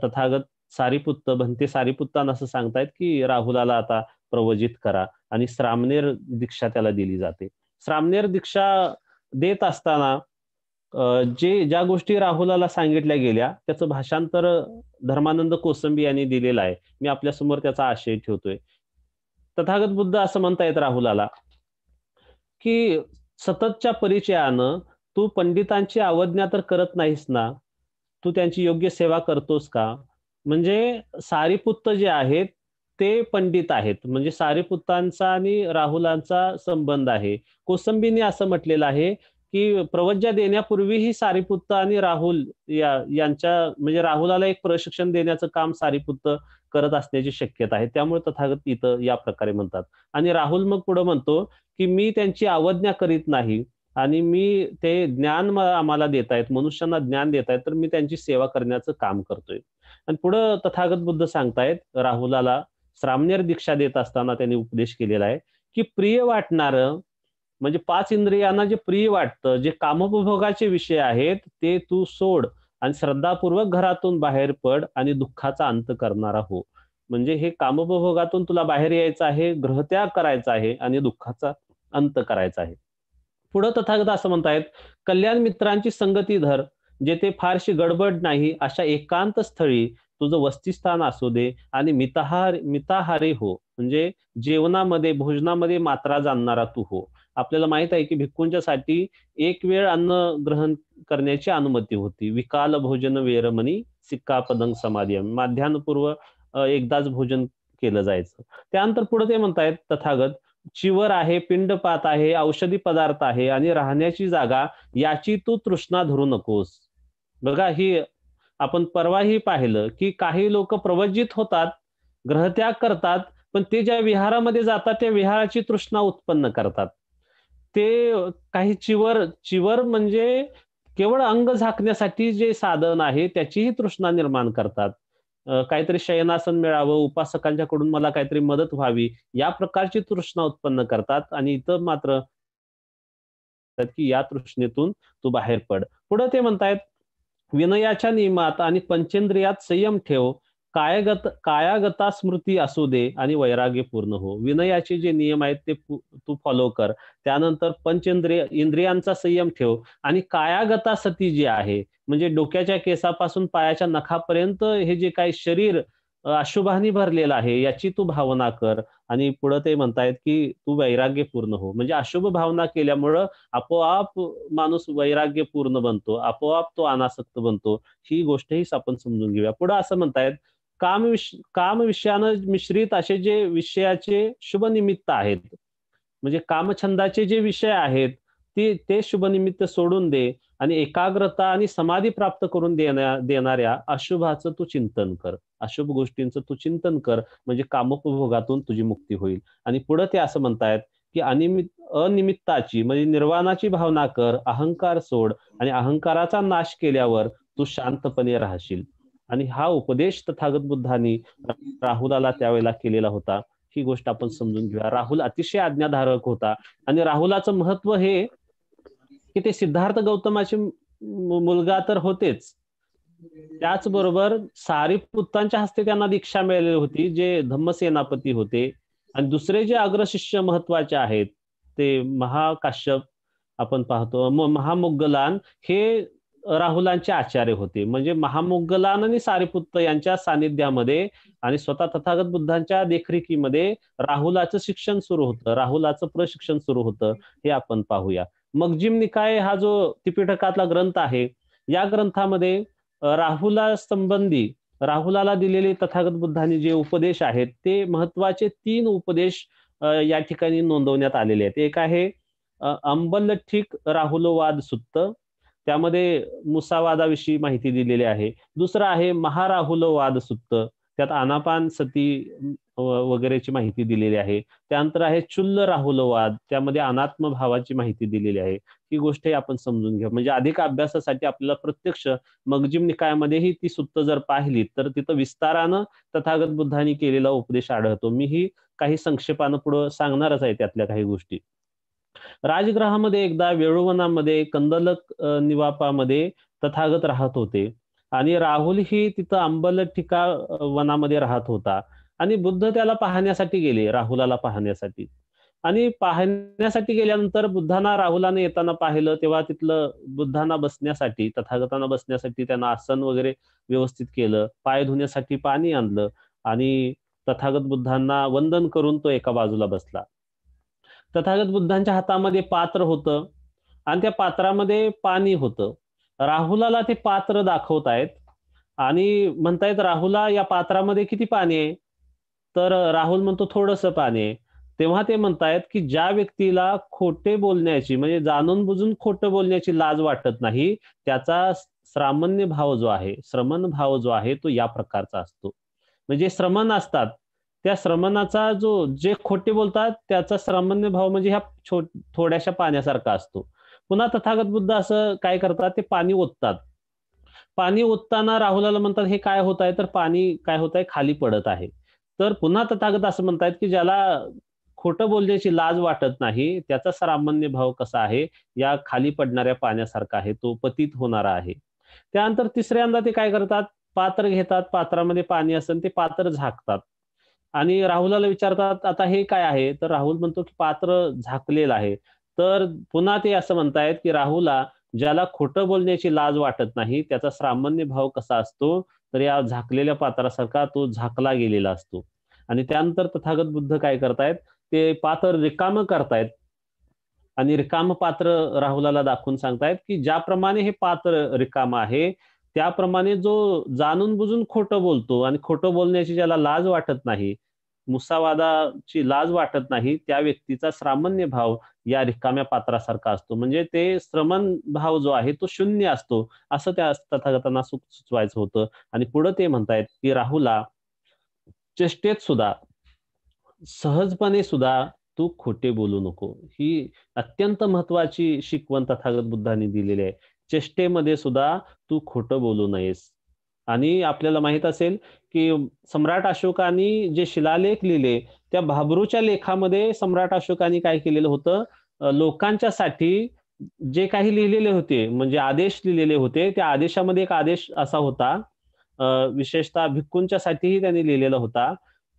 तथागत भंते सारीपुत्तान असं सांगतायत की राहुलाला आता प्रवजित करा, आणि श्रामणेर दीक्षा त्याला दिली जाते. श्रामणेर दीक्षा देत असताना ज्या गोष्टी राहुलाला सांगितल्या गेल्या त्याचं भाषांतर धर्मानंद कोसंबी यांनी दिलेलं आहे. मी आपल्या समोर त्याचा आशय ठेवतोय. तथागत बुद्ध असं म्हणतायत राहुलाला की सततच्या परिचयानं तू पंडितांची अवज्ञा तर करत नाहीस ना, तू त्यांची योग्य सेवा करतोस का. म्हणजे सारीपुत्त जे आहेत ते पंडित आहेत, म्हणजे सारीपुत्तांचा आणि राहुलांचा संबंध आहे. कोसंबीने असं म्हटलेलं आहे की प्रवज्ञा देण्यापूर्वीही सारीपुत्त आणि राहुल यांच्या, म्हणजे राहुलाला एक प्रशिक्षण देण्याचं काम सारीपुत्त करत असण्याची शक्यता आहे. त्यामुळे तथागत इथं या प्रकारे म्हणतात. आणि राहुल मग पुढे म्हणतो की मी त्यांची अवज्ञा करीत नाही, आणि मी ते ज्ञान आम्हाला देत आहेत, मनुष्यांना ज्ञान देत आहेत, तर मी त्यांची सेवा करण्याचं काम करतोय. आणि पुढं तथागत बुद्ध सांगतायत राहुलाला, श्रामणेर दीक्षा देत असताना त्यांनी उपदेश केलेला आहे की प्रिय वाटणारं, म्हणजे 5 इंद्रियांना जे प्रिय वाटतं, जे कामोपभोगाचे विषय आहेत, ते तू सोड आणि श्रद्धापूर्वक घरातून बाहेर पड आणि दुःखाचा अंत करणारा हो. म्हणजे हे कामोपभोगातून तुला बाहेर यायचं आहे, ग्रहत्याग करायचा आहे आणि दुःखाचा अंत करायचा आहे. पुढे तथागत असं म्हणतायत, कल्याण मित्रांची संगती धर, जेथे फारशी गडबड नाही अशा एकांत स्थळी तुझं वस्तिस्थान असू दे, आणि मिताहारी हो, म्हणजे जेवणामध्ये, भोजनामध्ये मात्रा जाणणारा तू हो. आपल्याला माहित आहे की भिक्खूंच्यासाठी एक वेळ अन्न ग्रहण करण्याची अनुमती होती. विकाल भोजन वेरमणी सिक्कापदं समाधियम, माध्यान्हपूर्व एकदाच भोजन केलं जायचं. त्यानंतर पुढे ते म्हणतायत तथागत, चिवर आहे, पिंडपात आहे, औषधी पदार्थ आहे आणि राहण्याची जागा, याची तू तृष्णा धरू नकोस. बघा, ही आपण परवाही पाहिलं की काही लोक प्रवज्जित होतात, ग्रहत्याग करतात, पण ते ज्या विहारामध्ये जातात त्या विहाराची तृष्णा उत्पन्न करतात. ते काही चिवर चिवर म्हणजे केवळ अंग झाकण्यासाठी जे साधन आहे त्याचीही तृष्णा निर्माण करतात. काहीतरी शयनासन मिळावं, उपासकांच्याकडून मला काहीतरी मदत व्हावी, या प्रकारची तृष्णा उत्पन्न करतात आणि इथं मात्र की या तृष्णेतून तू बाहेर पड. पुढे ते म्हणतायत, विनयाच्या नियमात आणि पंचेंद्रियात संयम ठेव, कायागता स्मृती असू दे आणि वैराग्य पूर्ण हो. विनयाचे जे नियम आहेत ते तू फॉलो कर. त्यानंतर इंद्रियांचा संयम ठेव आणि कायागता सती जी आहे, म्हणजे डोक्याच्या केसापासून पायाच्या नखापर्यंत हे जे काही शरीर अशुभानी भरलेलं आहे याची तू भावना कर. आणि पुढे ते म्हणतायत की तू वैराग्य पूर्ण हो. म्हणजे अशुभ भावना केल्यामुळं आपोआप माणूस वैराग्य पूर्ण बनतो, आपोआप तो अनासक्त बनतो. ही गोष्टही आपण समजून घेऊया. पुढे असं म्हणतायत, काम विषयानं मिश्रित असे जे विषयाचे शुभ निमित्त आहेत, म्हणजे कामछंदाचे जे विषय आहेत ते शुभनिमित्त सोडून दे आणि एकाग्रता आणि समाधी प्राप्त करून देणाऱ्या अशुभाचं तू चिंतन कर. अशुभ गोष्टींचं तू चिंतन कर, म्हणजे कामोपभोगातून तुझी मुक्ती होईल. आणि पुढे ते असं म्हणतायत की अनिमित्ताची म्हणजे निर्वाणाची भावना कर, अहंकार सोड आणि अहंकाराचा नाश केल्यावर तू शांतपणे राहशील. आणि हा उपदेश तथागत बुद्धांनी राहुलाला त्यावेळेला केलेला होता. ही गोष्ट आपण समजून घेऊया. राहुल अतिशय आज्ञाधारक होता आणि राहुलाचं महत्व हे की ते सिद्धार्थ गौतमाचे मुलगा तर होतेच, त्याचबरोबर सारीपुत्तांच्या हस्ते त्यांना दीक्षा मिळालेली होती, जे धम्मसेनापती होते. आणि दुसरे जे अग्रशिष्य महत्वाचे आहेत ते महाकाश्यप आपण पाहतो, महामोग्गलान हे राहुलांचे आचार्य होते. म्हणजे महामोग्गलान आणि सारीपुत्त यांच्या सानिध्यामध्ये आणि स्वतः तथागत बुद्धांच्या देखरेखीमध्ये राहुलाचं शिक्षण सुरू होतं, राहुलाचं प्रशिक्षण सुरू होतं. हे आपण पाहूया. मगजिम निकाय हा जो त्रिपिटकातला ग्रंथ आहे, या ग्रंथामध्ये राहुला संबंधी राहुलाला दिलेले तथागत बुद्धांनी जे उपदेश आहेत ते महत्वाचे 3 उपदेश या ठिकाणी नोंदवण्यात आलेले आहेत. एक आहे अंबलठिक राहुलवाद सुत्त, त्यामध्ये मुसावादाविषयी माहिती दिलेली आहे. दुसरं आहे महाराहुलवाद सुत्त, त्यात आनापान सती वगैरेची माहिती दिलेली आहे. त्यानंतर आहे चुल्ल राहुलवाद, त्यामध्ये अनात्म भावाची माहिती दिलेली आहे. ही गोष्टही आपण समजून घ्या. म्हणजे अधिक अभ्यासासाठी आपल्याला प्रत्यक्ष मगजिम निकायामध्येही ती सुत्त जर पाहिली तर तिथं विस्तारानं तथागत बुद्धांनी केलेला उपदेश आढळतो. मीही काही संक्षेपानं पुढे सांगणारच आहे त्यातल्या काही गोष्टी. राजगृहामध्ये एकदा वेळुवनामध्ये कंदलक निवापामध्ये तथागत राहत होते आणि राहुल ही तिथं अंबलठिका वनामध्ये राहत होता आणि बुद्ध त्याला पाहण्यासाठी गेले, राहुलाला पाहण्यासाठी. आणि पाहण्यासाठी गेल्यानंतर बुद्धांना राहुलाने येताना पाहिलं, तेव्हा तिथलं बुद्धांना बसण्यासाठी, तथागतांना बसण्यासाठी त्यांना आसन वगैरे व्यवस्थित केलं, पाय धुण्यासाठी पाणी आणलं आणि तथागत बुद्धांना वंदन करून तो एका बाजूला बसला. तथागत बुद्धांच्या हातामध्ये पात्र होतं आणि त्या पात्रामध्ये पाणी होतं. राहुलाला ते पात्र दाखवतायत आणि म्हणतायत, राहुला या पात्रामध्ये किती पाणी आहे? तर राहुल म्हणतो थोडंसं पाणी आहे. तेव्हा ते म्हणतायत की ज्या व्यक्तीला खोटे बोलण्याची म्हणजे जाणून बुजून खोटं बोलण्याची लाज वाटत नाही, त्याचा श्रामण्य भाव जो आहे, श्रमण भाव जो आहे तो या प्रकारचा असतो. म्हणजे श्रमण असतात त्या श्रमणाचा जे खोटे बोलतात त्याचा श्रामण्य भाव म्हणजे ह्या थोड्याशा पाण्यासारखा असतो. पुन्हा तथागत बुद्ध असं काय करतात, ते पाणी ओततात. पाणी ओतताना राहुलाला म्हणतात हे काय होत आहे, तर पाणी काय होत आहे, खाली पडत आहे. तर पुन्हा तथागत असं म्हणतायत की ज्याला खोटं बोलण्याची लाज वाटत नाही त्याचा सामान्य भाव कसा आहे, या खाली पडणाऱ्या पाण्यासारखा आहे, तो पतित होणारा आहे. त्यानंतर तिसऱ्यांदा ते काय करतात, पात्र घेतात, पात्रामध्ये पाणी असेल ते पात्र झाकतात आणि राहुलाला विचारतात आता हे काय आहे, तर राहुल म्हणतो की पात्र झाकलेलं आहे. तर पुन्हा ते असं म्हणतायत की राहुला, ज्याला खोटं बोलण्याची लाज वाटत नाही त्याचा सामान्य भाव कसा असतो, तर या झाकलेल्या पात्रासारखा तो झाकला गेलेला असतो. आणि त्यानंतर तथागत बुद्ध काय करतायत, ते पात्र रिकामं करतायत आणि रिकाम पात्र राहुलाला दाखवून सांगतायत की ज्याप्रमाणे हे पात्र रिकाम आहे त्याप्रमाणे जो जाणून बुजून खोटं बोलतो आणि खोटं बोलण्याची ज्याला लाज वाटत नाही मुसावादाची लाज वाटत नाही त्या व्यक्तीचा श्रामण्य भाव या रिकाम्या पात्रासारखा असतो. म्हणजे ते श्रमण भाव जो आहे तो शून्य असतो असं त्या तथागतांना सुचवायचं होतं. आणि पुढे ते म्हणतायत की राहुला, चेष्टेत सुद्धा, सहजपणे सुद्धा तू खोटे बोलू नको. ही अत्यंत महत्वाची शिकवण तथागत बुद्धांनी दिलेली आहे. चेष्टेमध्ये सुद्धा तू खोटं बोलू नयेस. आणि आपल्याला माहित असेल की सम्राट अशोकाने जे शिलालेख लिहिले त्या भाब्रूच्या लेखामध्ये सम्राट अशोकाने काय केलेलं होतं, लोकांच्यासाठी जे काही लिहिलेले होते म्हणजे आदेश लिहिलेले होते त्या आदेशामध्ये एक आदेश असा होता, विशेषतः भिक्खूंच्यासाठीही त्यांनी लिहिलेला होता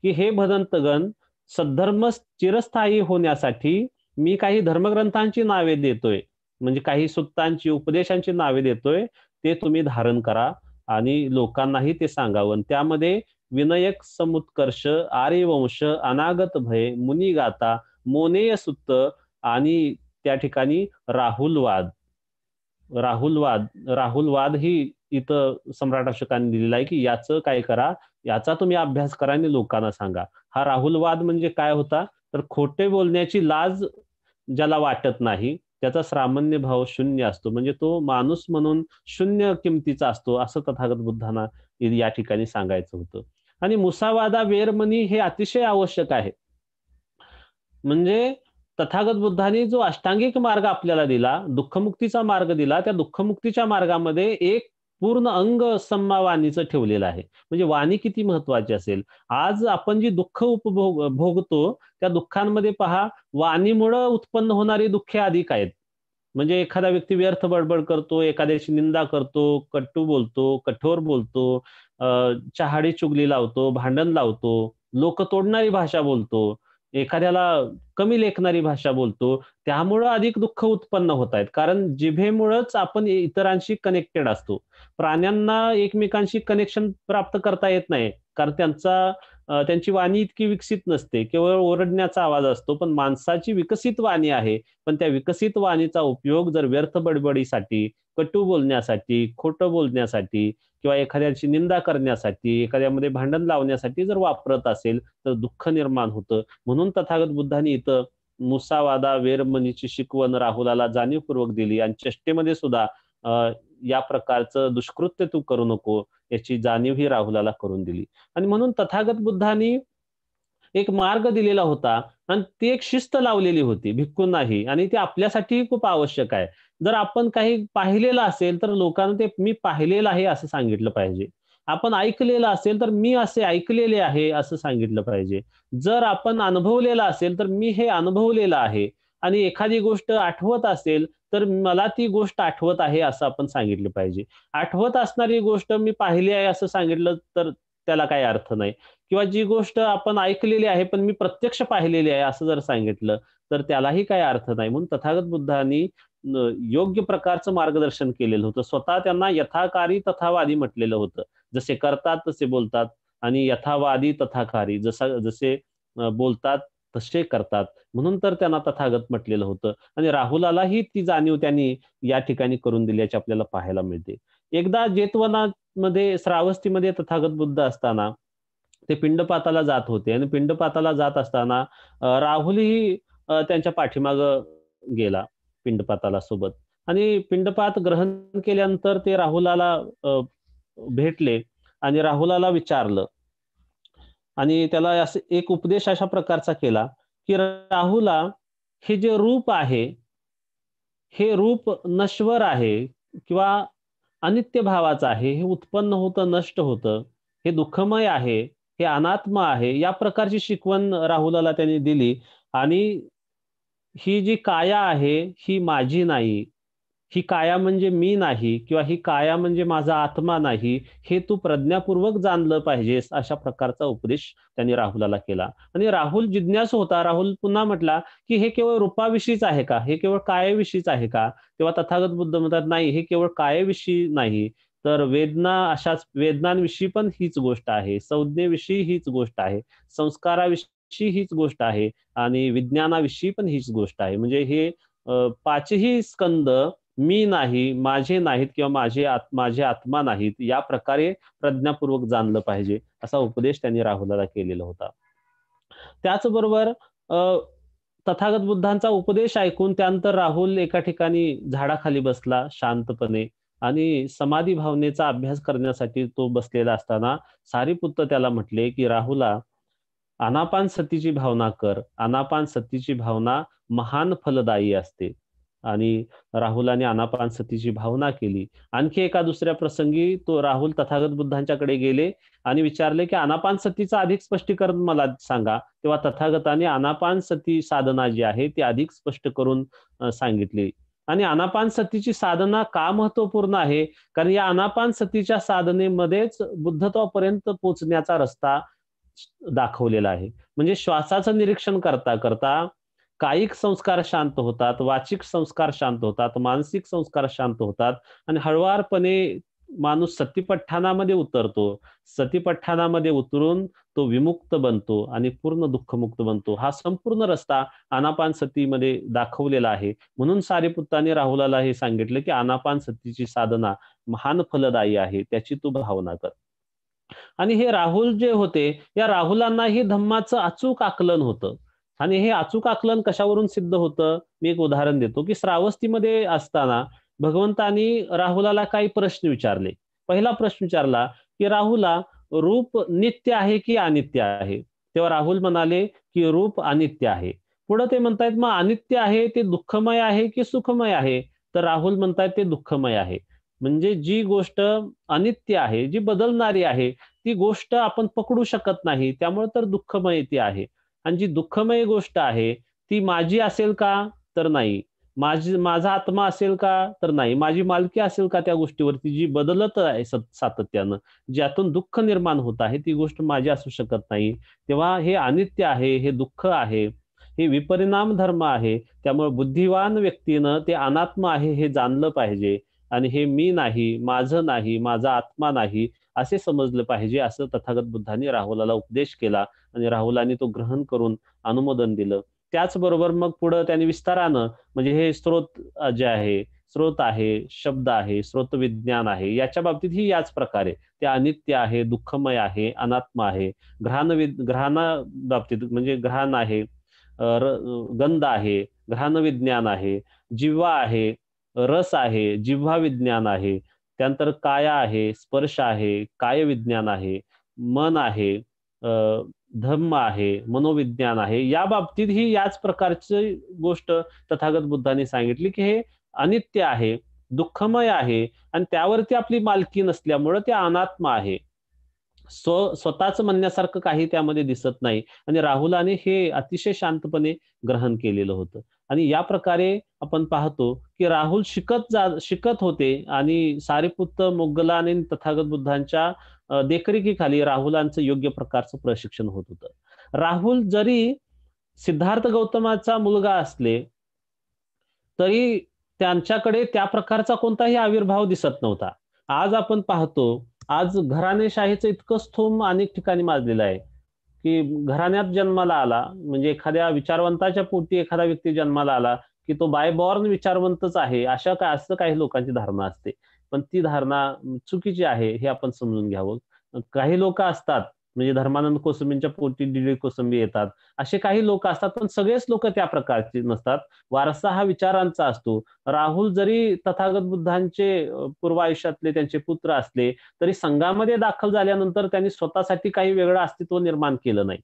की हे भदंतगण, सद्धर्म चिरस्थायी होण्यासाठी मी काही धर्मग्रंथांची नावे देतोय, म्हणजे काही सुत्तांची उपदेशांची नावे देतोय, ते तुम्ही धारण करा आणि लोकांनाही ते सांगावं. त्यामध्ये विनयक समुत्कर्ष, आर्यवंश, अनागत भय, मुनिगाथा, मोनेय सुत्त आणि त्या ठिकाणी राहुलवाद राहुलवाद ही इथं सम्राट अशोकांनी दिलेला आहे की याचं काय करा, याचा तुम्ही अभ्यास करा आणि लोकांना सांगा. हा राहुलवाद म्हणजे काय होता, तर खोटे बोलण्याची लाज ज्याला वाटत नाही त्याचा श्रामण्य भाव शून्य असतो, म्हणजे तो माणूस म्हणून शून्य किमतीचा असतो असं तथागत बुद्धांना या ठिकाणी सांगायचं होतं. आणि मुसावादा वेरमणी हे अतिशय आवश्यक आहे. म्हणजे तथागत बुद्धांनी जो अष्टांगिक मार्ग आपल्याला दिला, दुःखमुक्तीचा मार्ग दिला, त्या दुःखमुक्तीच्या मार्गामध्ये एक पूर्ण अंग सम्मा वाणीचं ठेवलेलं आहे. म्हणजे वाणी किती महत्वाची असेल. आज आपण जी दुःख भोगतो त्या दुःखांमध्ये पहा, वाणीमुळे उत्पन्न होणारी दुःखे अधिक आहेत. म्हणजे एखादा व्यक्ती व्यर्थ बडबड करतो, एखाद्याची निंदा करतो, कटू बोलतो, कठोर बोलतो, चहाडी चुगली लावतो, भांडण लावतो, लोक तोडणारी भाषा बोलतो, एखाद्याला कमी लेखणारी भाषा बोलतो, त्यामुळं अधिक दुःख उत्पन्न होत आहेत. कारण जिभेमुळेच आपण इतरांशी कनेक्टेड असतो. प्राण्यांना एकमेकांशी कनेक्शन प्राप्त करता येत नाही, कारण त्यांची वाणी इतकी विकसित नसते, केवळ ओरडण्याचा आवाज असतो. पण माणसाची विकसित वाणी आहे, पण त्या विकसित वाणीचा उपयोग जर व्यर्थ बडबडीसाठी, कटू बोलण्यासाठी, खोटं बोलण्यासाठी किंवा एखाद्याची निंदा करण्यासाठी, एखाद्यामध्ये भांडण लावण्यासाठी जर वापरत असेल तर दुःख निर्माण होतं. म्हणून तथागत बुद्धांनी इथं मुसावादा वेरमणीची शिकवण राहुलाला जाणीवपूर्वक दिली आणि चेष्टेमध्ये सुद्धा या प्रकारचं दुष्कृत्य तू करू नको याची जाणीव ही राहुलाला करून दिली. आणि म्हणून तथागत बुद्धांनी एक मार्ग दिलेला होता आणि ती एक शिस्त लावलेली होती भिक्खूंनाही, आणि ती आपल्यासाठी खूप आवश्यक आहे. जर आपण काही पाहिलेलं असेल तर लोकांना ते मी पाहिलेलं आहे असं सांगितलं पाहिजे. आपण ऐकलेलं असेल तर मी असे ऐकलेले आहे असं सांगितलं पाहिजे. जर आपण अनुभवलेलं असेल तर मी हे अनुभवलेलं आहे. आणि एखादी गोष्ट आठवत असेल तर मला ती गोष्ट आठवत आहे असं आपण सांगितलं पाहिजे. आठवत असणारी गोष्ट मी पाहिली आहे असं सांगितलं तर त्याला काही अर्थ नाही. किंवा जी गोष्ट आपण ऐकलेली आहे पण मी प्रत्यक्ष पाहिलेली आहे असं जर सांगितलं तर त्यालाही काही अर्थ नाही. म्हणून तथागत बुद्धांनी योग्य प्रकारचं मार्गदर्शन केलेलं होतं. स्वतः त्यांना यथाकारी तथावादी म्हटलेलं होतं. जसे करतात तसे बोलतात आणि यथावादी तथाकारी, जसे बोलतात तसे करतात, म्हणून तर त्यांना तथागत म्हटलेलं होतं. आणि राहुलालाही ती जाणीव त्यांनी या ठिकाणी करून दिल्याची आपल्याला पाहायला मिळते. एकदा जेतवनामध्ये श्रावस्तीमध्ये तथागत बुद्ध असताना ते पिंडपाताला जात होते आणि पिंडपाताला जात असताना राहुलही त्यांच्या पाठीमागं गेला पिंडपाताला सोबत. आणि पिंडपात ग्रहण केल्यानंतर ते राहुलाला भेटले आणि राहुलाला विचारलं आणि त्याला असं एक उपदेश अशा प्रकारचा केला की राहुला, हे जे रूप आहे हे रूप नश्वर आहे किंवा अनित्य भावाचं आहे, हे उत्पन्न होतं नष्ट होतं, हे दुःखमय आहे, हे अनात्म आहे, या प्रकारची शिकवण राहुलाला त्यांनी दिली. आणि ही जी काया आहे ही माझी नाही, ही काया म्हणजे मी नाही किंवा ही काया म्हणजे माझा आत्मा नाही, हे तू प्रज्ञापूर्वक जाणलं पाहिजेस, अशा प्रकारचा उपदेश त्यांनी राहुलाला केला. आणि राहुल जिज्ञासू होता. राहुल पुन्हा म्हटला की हे केवळ रूपाविषयीच आहे का, हे केवळ कायाविषयीच आहे का? तेव्हा तथागत बुद्ध म्हणतात नाही, हे केवळ कायाविषयी नाही, तर वेदनांविषयी पण हीच गोष्ट आहे, संज्ञेविषयी हीच गोष्ट आहे, संस्काराविषयी हीच गोष्ट आहे आणि विज्ञानाविषयी पण हीच गोष्ट आहे. म्हणजे हे पाचही स्कंद मी नाही, माझे नाहीत किंवा माझे आत्मा नाहीत, या प्रकारे प्रज्ञापूर्वक जाणलं पाहिजे, असा उपदेश त्यांनी राहुलाला केलेला होता. त्याचबरोबर तथागत बुद्धांचा उपदेश ऐकून त्यानंतर राहुल एका ठिकाणी झाडाखाली बसला शांतपणे आणि समाधी भावनेचा अभ्यास करण्यासाठी तो बसलेला असताना सारीपुत्त त्याला म्हटले की राहुला, आनापान सतीची भावना कर. आनापान सतीची भावना महान फलदायी असते. आणि राहुलाने आनापान सतीची भावना केली. आणखी एका दुसऱ्या प्रसंगी तो राहुल तथागत बुद्धांच्याकडे गेले आणि विचारले की आनापान सतीचं अधिक स्पष्टीकरण मला सांगा. तेव्हा तथागताने आनापान सती साधना जी आहे ती अधिक स्पष्ट करून सांगितली. आणि आनापान सतीची साधना का महत्वपूर्ण आहे? कारण या आनापान सतीच्या साधनेमध्येच बुद्धत्वापर्यंत पोहोचण्याचा रस्ता दाखवलेला आहे. म्हणजे श्वासाचं निरीक्षण करता करता कायिक संस्कार शांत होतात, वाचिक संस्कार शांत होतात, मानसिक संस्कार शांत होतात आणि हळुवारपणे माणूस सतीपठ्ठाणामध्ये उतरतो. सतीपठ्ठाणामध्ये उतरून तो विमुक्त बनतो आणि पूर्ण दुःखमुक्त बनतो. हा संपूर्ण रस्ता आनापान सतीमध्ये दाखवलेला आहे. म्हणून सारीपुत्ताने राहुलाला हे सांगितलं की आनापान सतीची साधना महान फलदायी आहे, त्याची तू भावना कर. आणि हे राहुल जे होते, या राहुलांनाही धम्माचं अचूक आकलन होतं. आणि हे अचूक आकलन कशावरून सिद्ध होतं? मी एक उदाहरण देतो की श्रावस्तीमध्ये असताना भगवंतानी राहुलाला काही प्रश्न विचारले. पहिला प्रश्न विचारला की राहुला, रूप नित्य आहे की अनित्य आहे? तेव्हा राहुल म्हणाले की रूप अनित्य आहे. पुढे ते म्हणतायत मग अनित्य आहे ते दुःखमय आहे की सुखमय आहे? तर राहुल म्हणतायत ते दुःखमय आहे. म्हणजे जी गोष्ट अनित्य आहे, जी बदलणारी आहे, ती गोष्ट आपण पकडू शकत नाही, त्यामुळे तर दुःखमय ती आहे. आणि जी दुःखमय गोष्ट आहे ती माझी असेल का? तर नाही. माझा आत्मा असेल का? तर नाही. माझी मालकी असेल का त्या गोष्टीवरती, जी बदलत आहे सातत्यानं, ज्यातून दुःख निर्माण होत आहे, ती गोष्ट माझी असू शकत नाही. तेव्हा हे अनित्य आहे, हे दुःख आहे, हे विपरिणाम धर्म आहे. त्यामुळे बुद्धिवान व्यक्तीनं ते अनात्म आहे हे जाणलं पाहिजे आणि हे मी नाही, माझं नाही, माझा आत्मा नाही असे समजलं पाहिजे, असं तथागत बुद्धांनी राहुलाला उपदेश केला आणि राहुलाने तो ग्रहण करून अनुमोदन दिलं. त्याचबरोबर मग पुढं त्यांनी विस्तारानं, म्हणजे हे स्रोत जे आहे, स्रोत आहे, शब्द आहे, स्रोत विज्ञान आहे, याच्या बाबतीत ही याच प्रकारे ते अनित्य आहे, दुःखमय आहे, अनात्म आहे. घ्राणा बाबतीत म्हणजे घ्राण आहे, गंध आहे, घ्राण विज्ञान आहे, जिव्हा आहे, रस आहे, जिव्हा विज्ञान आहे. त्यानंतर काया आहे, स्पर्श आहे, काय विज्ञान आहे, मन आहे, धम्म आहे, मनोविज्ञान आहे. या बाबतीत ही याच प्रकारची गोष्ट तथागत बुद्धांनी सांगितली की हे अनित्य आहे, दुःखमय आहे आणि त्यावरती आपली मालकी नसल्यामुळे ते अनात्म आहे. स्वतःच म्हणण्यासारखं काही त्यामध्ये दिसत नाही. आणि राहुलाने हे अतिशय शांतपणे ग्रहण केलेलं होतं. आणि या प्रकारे आपण पाहतो की राहुल शिकत होते आणि सारीपुत्त, मोग्गलाने तथागत बुद्धांच्या देखरेखीखाली राहुलांचं योग्य प्रकारचं प्रशिक्षण होत होतं. राहुल जरी सिद्धार्थ गौतमाचा मुलगा असले तरी त्यांच्याकडे त्या प्रकारचा कोणताही आविर्भाव दिसत नव्हता. आज आपण पाहतो, आज घराणेशाहीचं इतकं स्थूम अनेक ठिकाणी माजलेलं आहे की घराण्यात जन्माला आला म्हणजे एखाद्या विचारवंताच्या पोटी एखादा व्यक्ती जन्माला आला की तो बाय बॉर्न विचारवंतच आहे, असं काही लोकांची धारणा असते. पण ती धारणा चुकीची आहे हे आपण समजून घ्यावं. काही लोक असतात म्हणजे धर्मानंद कोसंबींच्या पोटी डी कोसंबी येतात, असे काही लोक असतात, पण सगळेच लोक त्या प्रकारचे नसतात. वारसा हा विचारांचा असतो. राहुल जरी तथागत बुद्धांचे पूर्व आयुष्यातले त्यांचे पुत्र असले तरी संघामध्ये दाखल झाल्यानंतर त्यांनी स्वतःसाठी काही वेगळं अस्तित्व निर्माण केलं नाही.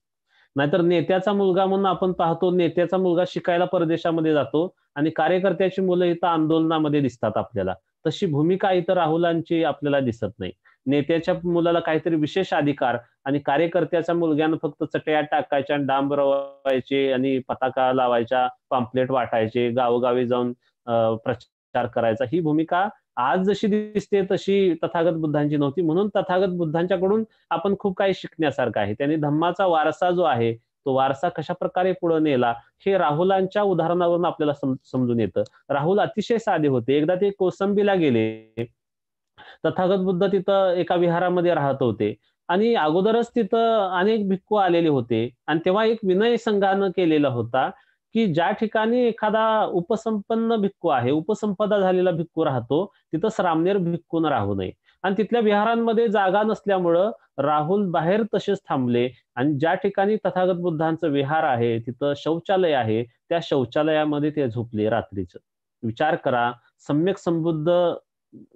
नाहीतर नेत्याचा मुलगा म्हणून आपण पाहतो, नेत्याचा मुलगा शिकायला परदेशामध्ये जातो आणि कार्यकर्त्याची मुलं इथं आंदोलनामध्ये दिसतात आपल्याला. तशी भूमिका इथं राहुलांची आपल्याला दिसत नाही. नेत्याच्या मुलाला काहीतरी विशेष अधिकार आणि कार्यकर्त्याच्या मुलग्यानं फक्त चटया टाकायच्या, डांब रवायचे आणि पताका लावायच्या, पॅम्पलेट वाटायचे, गावोगावी जाऊन प्रचार करायचा, ही भूमिका आज जशी दिसते तशी तथागत बुद्धांची नव्हती. म्हणून तथागत बुद्धांच्याकडून आपण खूप काही शिकण्यासारखं आहे. त्यांनी धम्माचा वारसा जो आहे तो वारसा कशा प्रकारे पुढे नेला हे राहुलांच्या उदाहरणावरून आपल्याला समजून येतं. राहुल अतिशय साधे होते. एकदा ते कोसंबीला गेले. तथागत बुद्ध तिथं एका विहारामध्ये राहत होते आणि अगोदरच तिथं अनेक भिक्खू आलेले होते आणि तेव्हा एक विनय संघानं केलेला होता की ज्या ठिकाणी एखादा उपसंपन्न भिक्खू आहे, उपसंपदा झालेला भिक्खू राहतो, तिथं श्रामणेर भिक्खून राहू नये. आणि तिथल्या विहारांमध्ये जागा नसल्यामुळं राहुल बाहेर तसेच थांबले आणि ज्या ठिकाणी तथागत बुद्धांचं विहार आहे तिथं शौचालय आहे, त्या शौचालयामध्ये ते झोपले रात्रीचं. विचार करा, सम्यक संबुद्ध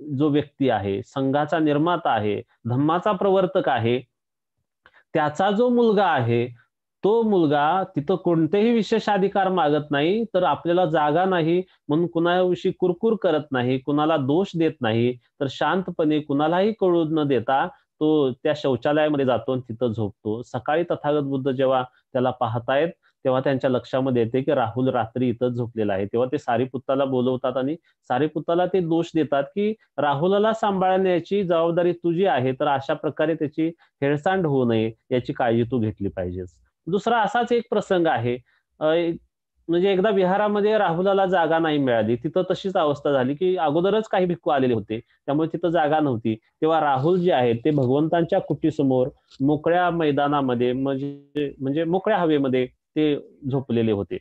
जो व्यक्ती आहे, संघाचा निर्माता आहे, धम्माचा प्रवर्तक आहे, त्याचा जो मुलगा आहे, तो मुलगा तिथं कोणतेही विशेष अधिकार मागत नाही, तर आपल्याला जागा नाही म्हणून कुणाविषयी कुरकुर करत नाही, कुणाला दोष देत नाही, तर शांतपणे कुणालाही कळू न देता तो त्या शौचालयामध्ये जातो आणि तिथं झोपतो. सकाळी तथागत बुद्ध जेव्हा त्याला पाहतायत, तेव्हा त्यांच्या लक्षामध्ये येते की राहुल रात्री इथंच झोपलेला आहे. तेव्हा ते सारीपुत्ताला बोलवतात आणि सारीपुत्ताला ते दोष देतात की राहुलाला सांभाळण्याची जबाबदारी तुझी आहे, तर अशा प्रकारे त्याची हेळसांड होऊ नये याची काळजी तू घेतली पाहिजेस. दुसरा असाच एक प्रसंग आहे. म्हणजे एकदा विहारामध्ये राहुलाला जागा नाही मिळाली. तिथं तशीच अवस्था झाली की अगोदरच काही भिक्खू आलेले होते, त्यामुळे तिथं जागा नव्हती. तेव्हा राहुल जे आहेत ते भगवंतांच्या कुटीसमोर मोकळ्या मैदानामध्ये म्हणजे मोकळ्या हवेमध्ये ते झोपलेले होते.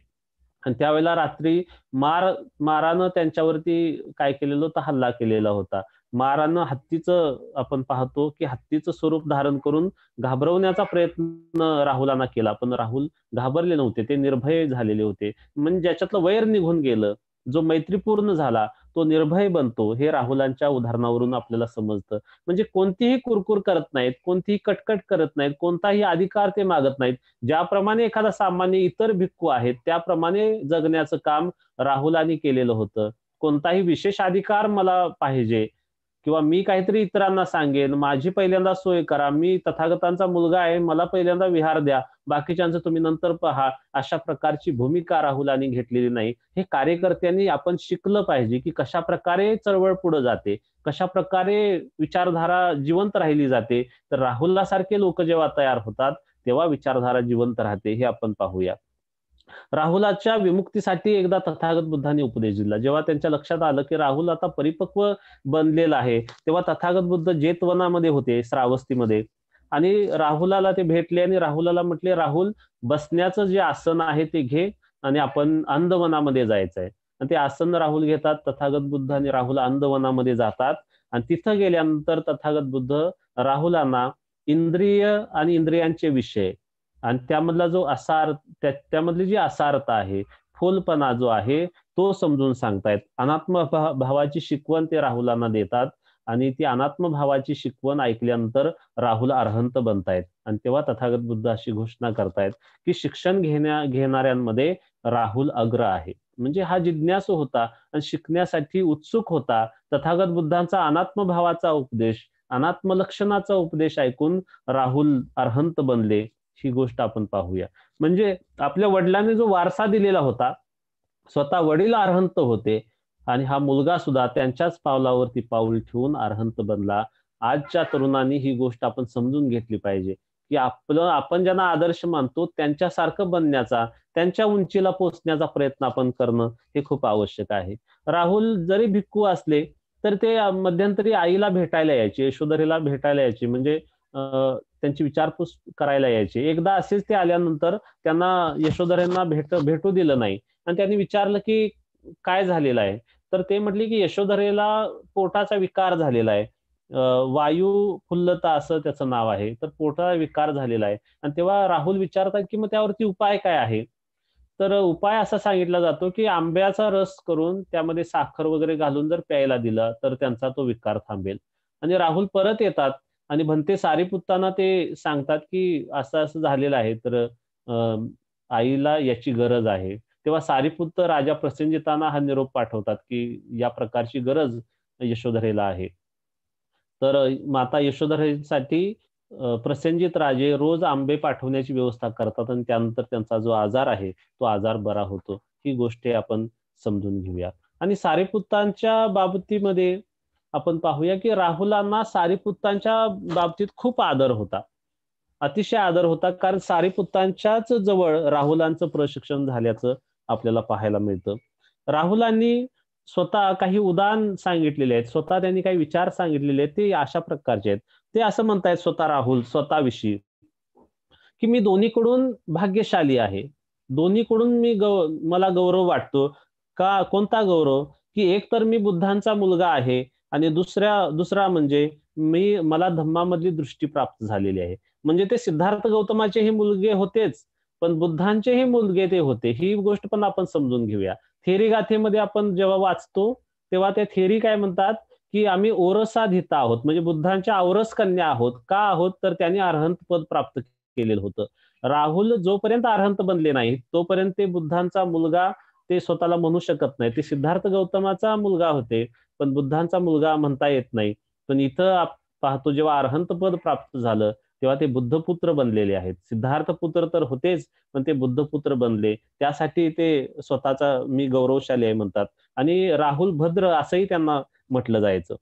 आणि त्यावेळेला रात्री मारानं त्यांच्यावरती काय केलेलं होतं, हल्ला केलेला होता. मारानं हत्तीचं आपण पाहतो की हत्तीचं स्वरूप धारण करून घाबरवण्याचा प्रयत्न राहुलांना केला, पण राहुल घाबरले नव्हते, ते निर्भय झालेले होते. म्हणजे ज्याच्यातलं वैर निघून गेलं, जो मैत्रीपूर्ण झाला तो निर्भय बनतो, हे राहुलांच्या उदाहरणावरून आपल्याला समजतं. म्हणजे कोणतीही कुरकुर करत नाहीत, कोणतीही कटकट करत नाहीत, कोणताही अधिकार ते मागत नाहीत. ज्याप्रमाणे एखादा सामान्य इतर भिक्खू आहेत त्याप्रमाणे जगण्याचं काम राहुलांनी केलेलं होतं. कोणताही विशेष अधिकार मला पाहिजे किंवा मी काहीतरी इतरांना सांगेन, माझी पहिल्यांदा सोय करा, मी तथागतांचा मुलगा आहे, मला पहिल्यांदा विहार द्या, बाकीच्यांचं तुम्ही नंतर पहा, अशा प्रकारची भूमिका राहुलांनी घेतलेली नाही. हे कार्यकर्त्यांनी आपण शिकलं पाहिजे की कशा प्रकारे चळवळ पुढे जाते, कशा प्रकारे विचारधारा जिवंत राहिली जाते. तर राहुलासारखे लोक जेव्हा तयार होतात तेव्हा विचारधारा जिवंत राहते, हे आपण पाहूया. राहुलाच्या विमुक्तीसाठी एकदा तथागत बुद्धांनी उपदेश दिला. जेव्हा त्यांच्या लक्षात आलं की राहुल आता परिपक्व बनलेला आहे, तेव्हा तथागत बुद्ध जेतवनामध्ये होते, श्रावस्तीमध्ये, आणि राहुलाला ते भेटले आणि राहुलाला म्हटले, राहुल, बसण्याचं जे आसन आहे ते घे आणि आपण अंदवनामध्ये जायचं आहे. आणि ते आसन राहुल घेतात. तथागत बुद्ध आणि राहुल अंदवनामध्ये जातात आणि तिथं गेल्यानंतर तथागत बुद्ध राहुलांना इंद्रिय आणि इंद्रियांचे विषय आणि त्यामधला जो त्यामधली जी असारता आहे, फोलपणा जो आहे, तो समजून सांगतायत. अनात्म भावाची शिकवण ते राहुलांना देतात आणि ती अनात्म भावाची शिकवण ऐकल्यानंतर राहुल अरहंत बनतायत. आणि तेव्हा तथागत बुद्ध अशी घोषणा करतायत की शिक्षण घेणाऱ्यांमध्ये राहुल अग्र आहे. म्हणजे हा जिज्ञासू होता आणि शिकण्यासाठी उत्सुक होता. तथागत बुद्धांचा अनात्म भावाचा उपदेश, अनात्म लक्षणाचा उपदेश ऐकून राहुल अरहंत बनले, ही गोष्ट आपण पाहूया. म्हणजे आपल्या वडिलांनी जो वारसा दिलेला होता, स्वतः वडील अरहंत होते आणि हा मुलगा सुद्धा त्यांच्याच पावलावरती पाऊल ठेवून अरहंत बनला. आजच्या तरुणांनी ही गोष्ट आपण समजून घेतली पाहिजे की आपण ज्यांना आदर्श मानतो त्यांच्यासारखं बनण्याचा, त्यांच्या उंचीला पोचण्याचा प्रयत्न आपण करणं हे खूप आवश्यक आहे. राहुल जरी भिक्खू असले तर ते मध्यंतरी आईला भेटायला यायचे, यशोधरेला भेटायला यायचे, म्हणजे त्यांची विचारपूस करायला यायचे. एकदा असेच ते आल्यानंतर त्यांना यशोधरेंना भेटू दिलं नाही आणि त्यांनी विचारलं की काय झालेलं आहे. तर ते म्हटले की यशोधरेला पोटाचा विकार झालेला आहे, वायू फुल्लता असं त्याचं नाव आहे, तर पोटाचा विकार झालेला आहे. आणि तेव्हा राहुल विचारतात की मग त्यावरती उपाय काय आहे. तर उपाय असा सांगितला जातो की आंब्याचा रस करून त्यामध्ये साखर वगैरे घालून जर प्यायला दिला तर त्यांचा तो विकार थांबेल. आणि राहुल परत येतात आणि भंते सारीपुत्तांना ते सांगतात की असं असं झालेलं आहे, तर आईला याची गरज आहे. तेव्हा सारीपुत्त राजा प्रसेनजितांना हा निरोप पाठवतात की या प्रकारची गरज यशोधरेला आहे. तर माता यशोधरेसाठी प्रसेनजित राजे रोज आंबे पाठवण्याची व्यवस्था करतात आणि त्यानंतर त्यांचा जो आजार आहे तो आजार बरा होतो. ही गोष्ट आपण समजून घेऊया. आणि सारीपुत्तांच्या बाबतीमध्ये आपण पाहूया की राहुलांना सारीपुत्तांच्या बाबतीत खूप आदर होता, अतिशय आदर होता, कारण सारीपुत्तांच्याच जवळ राहुलांचं प्रशिक्षण झाल्याचं आपल्याला पाहायला मिळतं. राहुलांनी स्वतः काही उदाहरण सांगितलेले आहेत, स्वतः त्यांनी काही विचार सांगितलेले आहेत, ते अशा प्रकारचे आहेत. ते असं म्हणतायत स्वतः राहुल स्वतःविषयी की मी दोन्हीकडून भाग्यशाली आहे, दोन्हीकडून मला गौरव वाटतो. कोणता गौरव की एक तर मी बुद्धांचा मुलगा आहे आणि दुसरा म्हणजे मला धम्मामधली दृष्टी प्राप्त झालेली आहे. म्हणजे ते सिद्धार्थ गौतमाचेही मुलगे होतेच, पण बुद्धांचेही मुलगे ते होते. ही गोष्ट पण आपण समजून घेऊया. थेरी गाथेमध्ये आपण जेव्हा वाचतो तेव्हा त्या थेरी काय म्हणतात, की आम्ही ओरसाधिता आहोत, म्हणजे बुद्धांच्या औरस कन्या आहोत. का आहोत? तर त्यांनी अरहंत पद प्राप्त केलेलं होतं. राहुल जोपर्यंत अरहंत बनले नाही तोपर्यंत ते बुद्धांचा मुलगा ते स्वतःला म्हणू शकत नाही. ते सिद्धार्थ गौतमाचा मुलगा होते, पण बुद्धांचा मुलगा म्हणता येत नाही. पण इथं पाहतो जेव्हा अरहंत पद प्राप्त झालं तेव्हा ते बुद्धपुत्र बनलेले आहेत. सिद्धार्थ पुत्र तर होतेच, पण ते बुद्धपुत्र बनले. त्यासाठी ते स्वतःचा मी गौरवशाली आहे म्हणतात. आणि राहुल भद्र असंही त्यांना म्हटलं जायचं.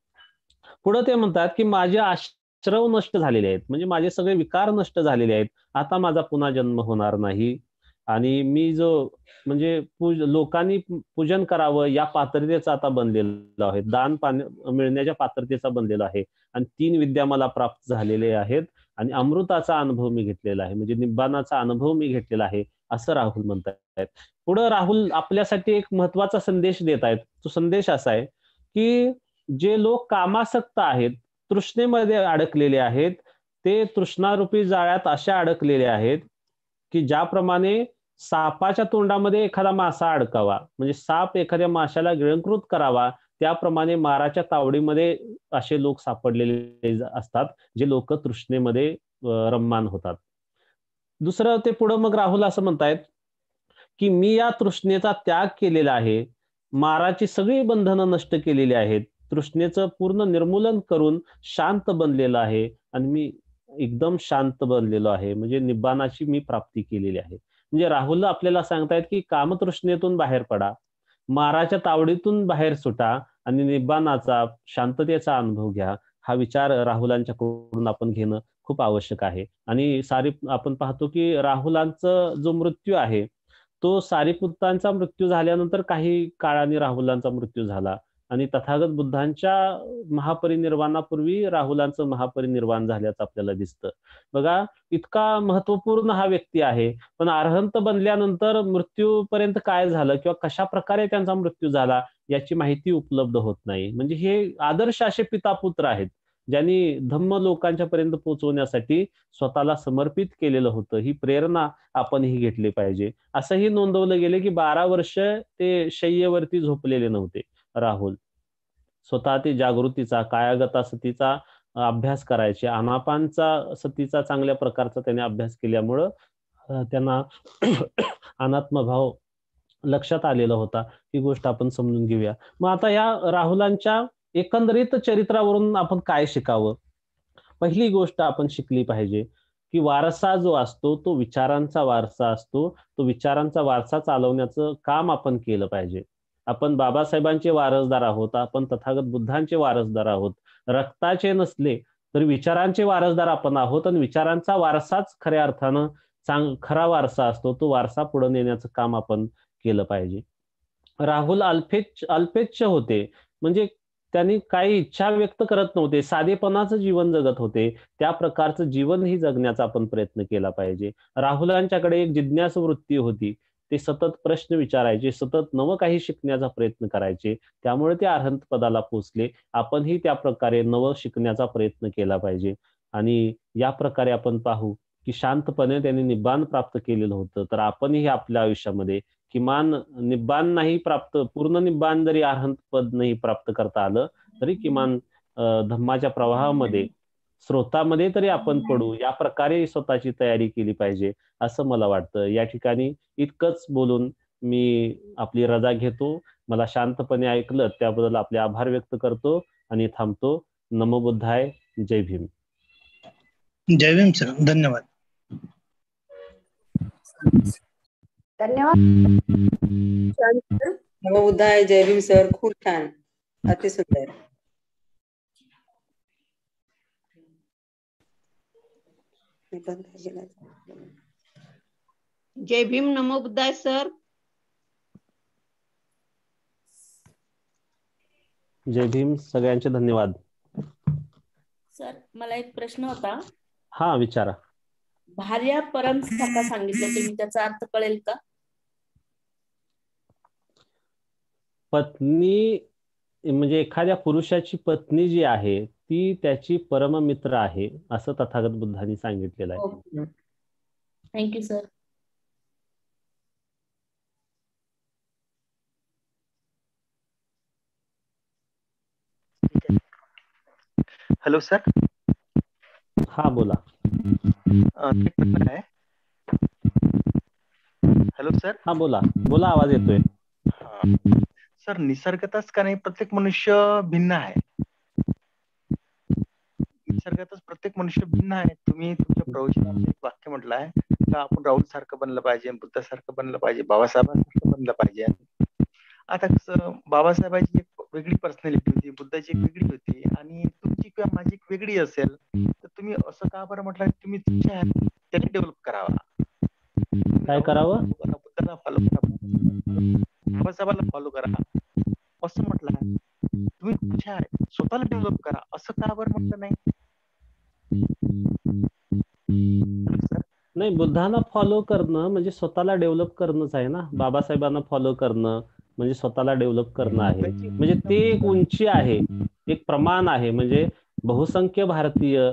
पुढे ते म्हणतात की माझे आश्रव नष्ट झालेले आहेत, म्हणजे माझे सगळे विकार नष्ट झालेले आहेत. आता माझा पुन्हा जन्म होणार नाही. आणि मी जो म्हणजे लोकांनी पूजन करावं या पात्रतेचा आता बनलेलो आहे. दान मिळण्याच्या पात्रतेचा बनलेला आहे. आणि 3 विद्या मला प्राप्त झालेले आहेत. आणि अमृताचा अनुभव मी घेतलेला आहे, म्हणजे निब्बानाचा अनुभव मी घेतलेला आहे, असं राहुल म्हणतात. पुढे राहुल आपल्यासाठी एक महत्वाचा संदेश देत आहेत. तो संदेश असा आहे की जे लोक कामासक्त आहेत, तृष्णेमध्ये अडकलेले आहेत, ते तृष्णारूपी जाळ्यात अशा अडकलेले आहेत की ज्याप्रमाणे सापाच्या तोंडामध्ये एखादा मासा अडकावा, म्हणजे साप एखाद्या माशाला गिळंकृत करावा, त्याप्रमाणे माराच्या तावडीमध्ये असे लोक सापडलेले असतात, जे लोक तृष्णेमध्ये रममान होतात. दुसरं ते पुढे मग राहुल असं म्हणतायत की मी या तृष्णेचा त्याग केलेला आहे, माराची सगळी बंधनं नष्ट केलेली आहेत, तृष्णेचं पूर्ण निर्मूलन करून शांत बनलेलं आहे. आणि मी एकदम शांत बनलेलो आहे, म्हणजे निब्बानाची मी प्राप्ती केलेली आहे. म्हणजे राहुल आपल्याला सांगतायत की कामतृष्णेतून बाहेर पडा, माराच्या तावडीतून बाहेर सुटा आणि निब्बानाचा शांततेचा अनुभव घ्या. हा विचार राहुलांच्याकडून आपण घेणं खूप आवश्यक आहे. आणि आपण पाहतो की राहुलांचा जो मृत्यू आहे तो सारीपुत्तांचा मृत्यू झाल्यानंतर काही काळाने राहुलांचा मृत्यू झाला. आणि तथागत बुद्धांच्या महापरिनिर्वाणापूर्वी राहुलांचं महापरिनिर्वाण झाल्याचं आपल्याला दिसतं. बघा, इतका महत्वपूर्ण हा व्यक्ती आहे, पण अरहंत बनल्यानंतर मृत्यूपर्यंत काय झालं किंवा कशा प्रकारे त्यांचा मृत्यू झाला याची माहिती उपलब्ध होत नाही. म्हणजे हे आदर्श असे पिता पुत्र आहेत, ज्यांनी धम्म लोकांच्या पर्यंत पोहोचवण्यासाठी स्वतःला समर्पित केलेलं होतं. ही प्रेरणा आपणही घेतली पाहिजे. असंही नोंदवलं गेले की 12 वर्ष ते शय्येवरती झोपलेले नव्हते राहुल. स्वतः ते जागृतीचा, कायागता सतीचा अभ्यास करायचे. आनापानचा सतीचा चांगल्या प्रकारचा त्याने अभ्यास केल्यामुळं त्यांना अनात्मभाव लक्षात आलेला होता. ही गोष्ट आपण समजून घेऊया. मग आता या राहुलांच्या एकंदरीत चरित्रावरून आपण काय शिकावं? पहिली गोष्ट आपण शिकली पाहिजे की वारसा जो असतो तो विचारांचा वारसा असतो. तो विचारांचा वारसा चालवण्याचं काम आपण केलं पाहिजे. आपण बाबासाहेबांचे वारसदार आहोत, आपण तथागत बुद्धांचे वारसदार आहोत. रक्ताचे नसले तर विचारांचे वारसदार आपण आहोत. आणि विचारांचा वारसाच खऱ्या अर्थानं खरा वारसा असतो. तो वारसा पुढे नेण्याचं काम आपण केलं पाहिजे. राहुल अल्पेच्छ होते, म्हणजे त्यांनी काही इच्छा व्यक्त करत नव्हते, साधेपणाचं जीवन जगत होते. त्या प्रकारचं जीवनही जगण्याचा आपण प्रयत्न केला पाहिजे. राहुलांच्याकडे एक जिज्ञासू वृत्ती होती. ते सतत प्रश्न विचारायचे, सतत नवं काही शिकण्याचा प्रयत्न करायचे. त्यामुळे ते अरहंत पदाला पोहोचले. आपणही त्या प्रकारे नवं शिकण्याचा प्रयत्न केला पाहिजे. आणि या प्रकारे आपण पाहू की शांतपणे त्यांनी निब्बान प्राप्त केलेलं होतं. तर आपणही आपल्या आयुष्यामध्ये किमान निब्बान नाही प्राप्त, पूर्ण निब्बान जरी अरहंत पद नाही प्राप्त करता आलं तरी किमान धम्माच्या प्रवाहामध्ये, स्रोतामध्ये तरी आपण पडू, या प्रकारे स्वतःची तयारी केली पाहिजे असं मला वाटतं. या ठिकाणी इतकंच बोलून मी आपली रजा घेतो. मला शांतपणे ऐकलं त्याबद्दल आपले आभार व्यक्त करतो आणि थांबतो. नमो बुद्धाय. जय भीम. जय भीम सर, धन्यवाद. धन्यवाद. नमो बुद्धाय. जय भीम सर, खूप छान, अति सुंदर. जय भीम. नमो बुद्धाय सर. जय भीम. सगळ्यांचे धन्यवाद. सर, मला एक प्रश्न होता. हा, विचारा. भार्या परम सखा सांगितलं तुम्ही, त्याचा अर्थ कळेल का? पत्नी म्हणजे एखाद्या पुरुषाची पत्नी जी आहे व्यक्ती त्याची परममित्र आहे असं तथागत बुद्धांनी सांगितलेलं आहे. Thank you sir. Hello sir. हा बोला. Hello sir. हा बोला बोला, आवाज येतोय. सर, निसर्गातच का नाही प्रत्येक मनुष्य भिन्न आहे. निसर्गातच प्रत्येक मनुष्य भिन्न आहे. तुम्ही तुमच्या प्रवचनामध्ये एक वाक्य म्हटलं आहे का आपण राहुल सारखं बनलं पाहिजे, बुद्धासारखं बनलं पाहिजे, बाबासाहेबांसारखं बनलं पाहिजे. आता कसं, बाबासाहेबांची एक वेगळी पर्सनॅलिटी होती, बुद्धाची एक वेगळी होती आणि तुमची किंवा माझी एक वेगळी असेल, तर तुम्ही असं का बरं म्हटलं तुम्ही तुमच्या त्याने डेव्हलप करावा. काय करावं? बुद्धाला फॉलो करा, बाबासाहेबांना फॉलो करा असं म्हटलं. तुम्ही तुमच्या स्वतःला डेव्हलप करा असं का बरं म्हटलं नाही? नाही, बुद्धांना फॉलो करणं म्हणजे स्वतःला डेव्हलप करणंच आहे ना. बाबासाहेबांना फॉलो करणं म्हणजे स्वतःला डेव्हलप करणं आहे. म्हणजे ते एक उंची आहे, एक प्रमाण आहे. म्हणजे बहुसंख्य भारतीय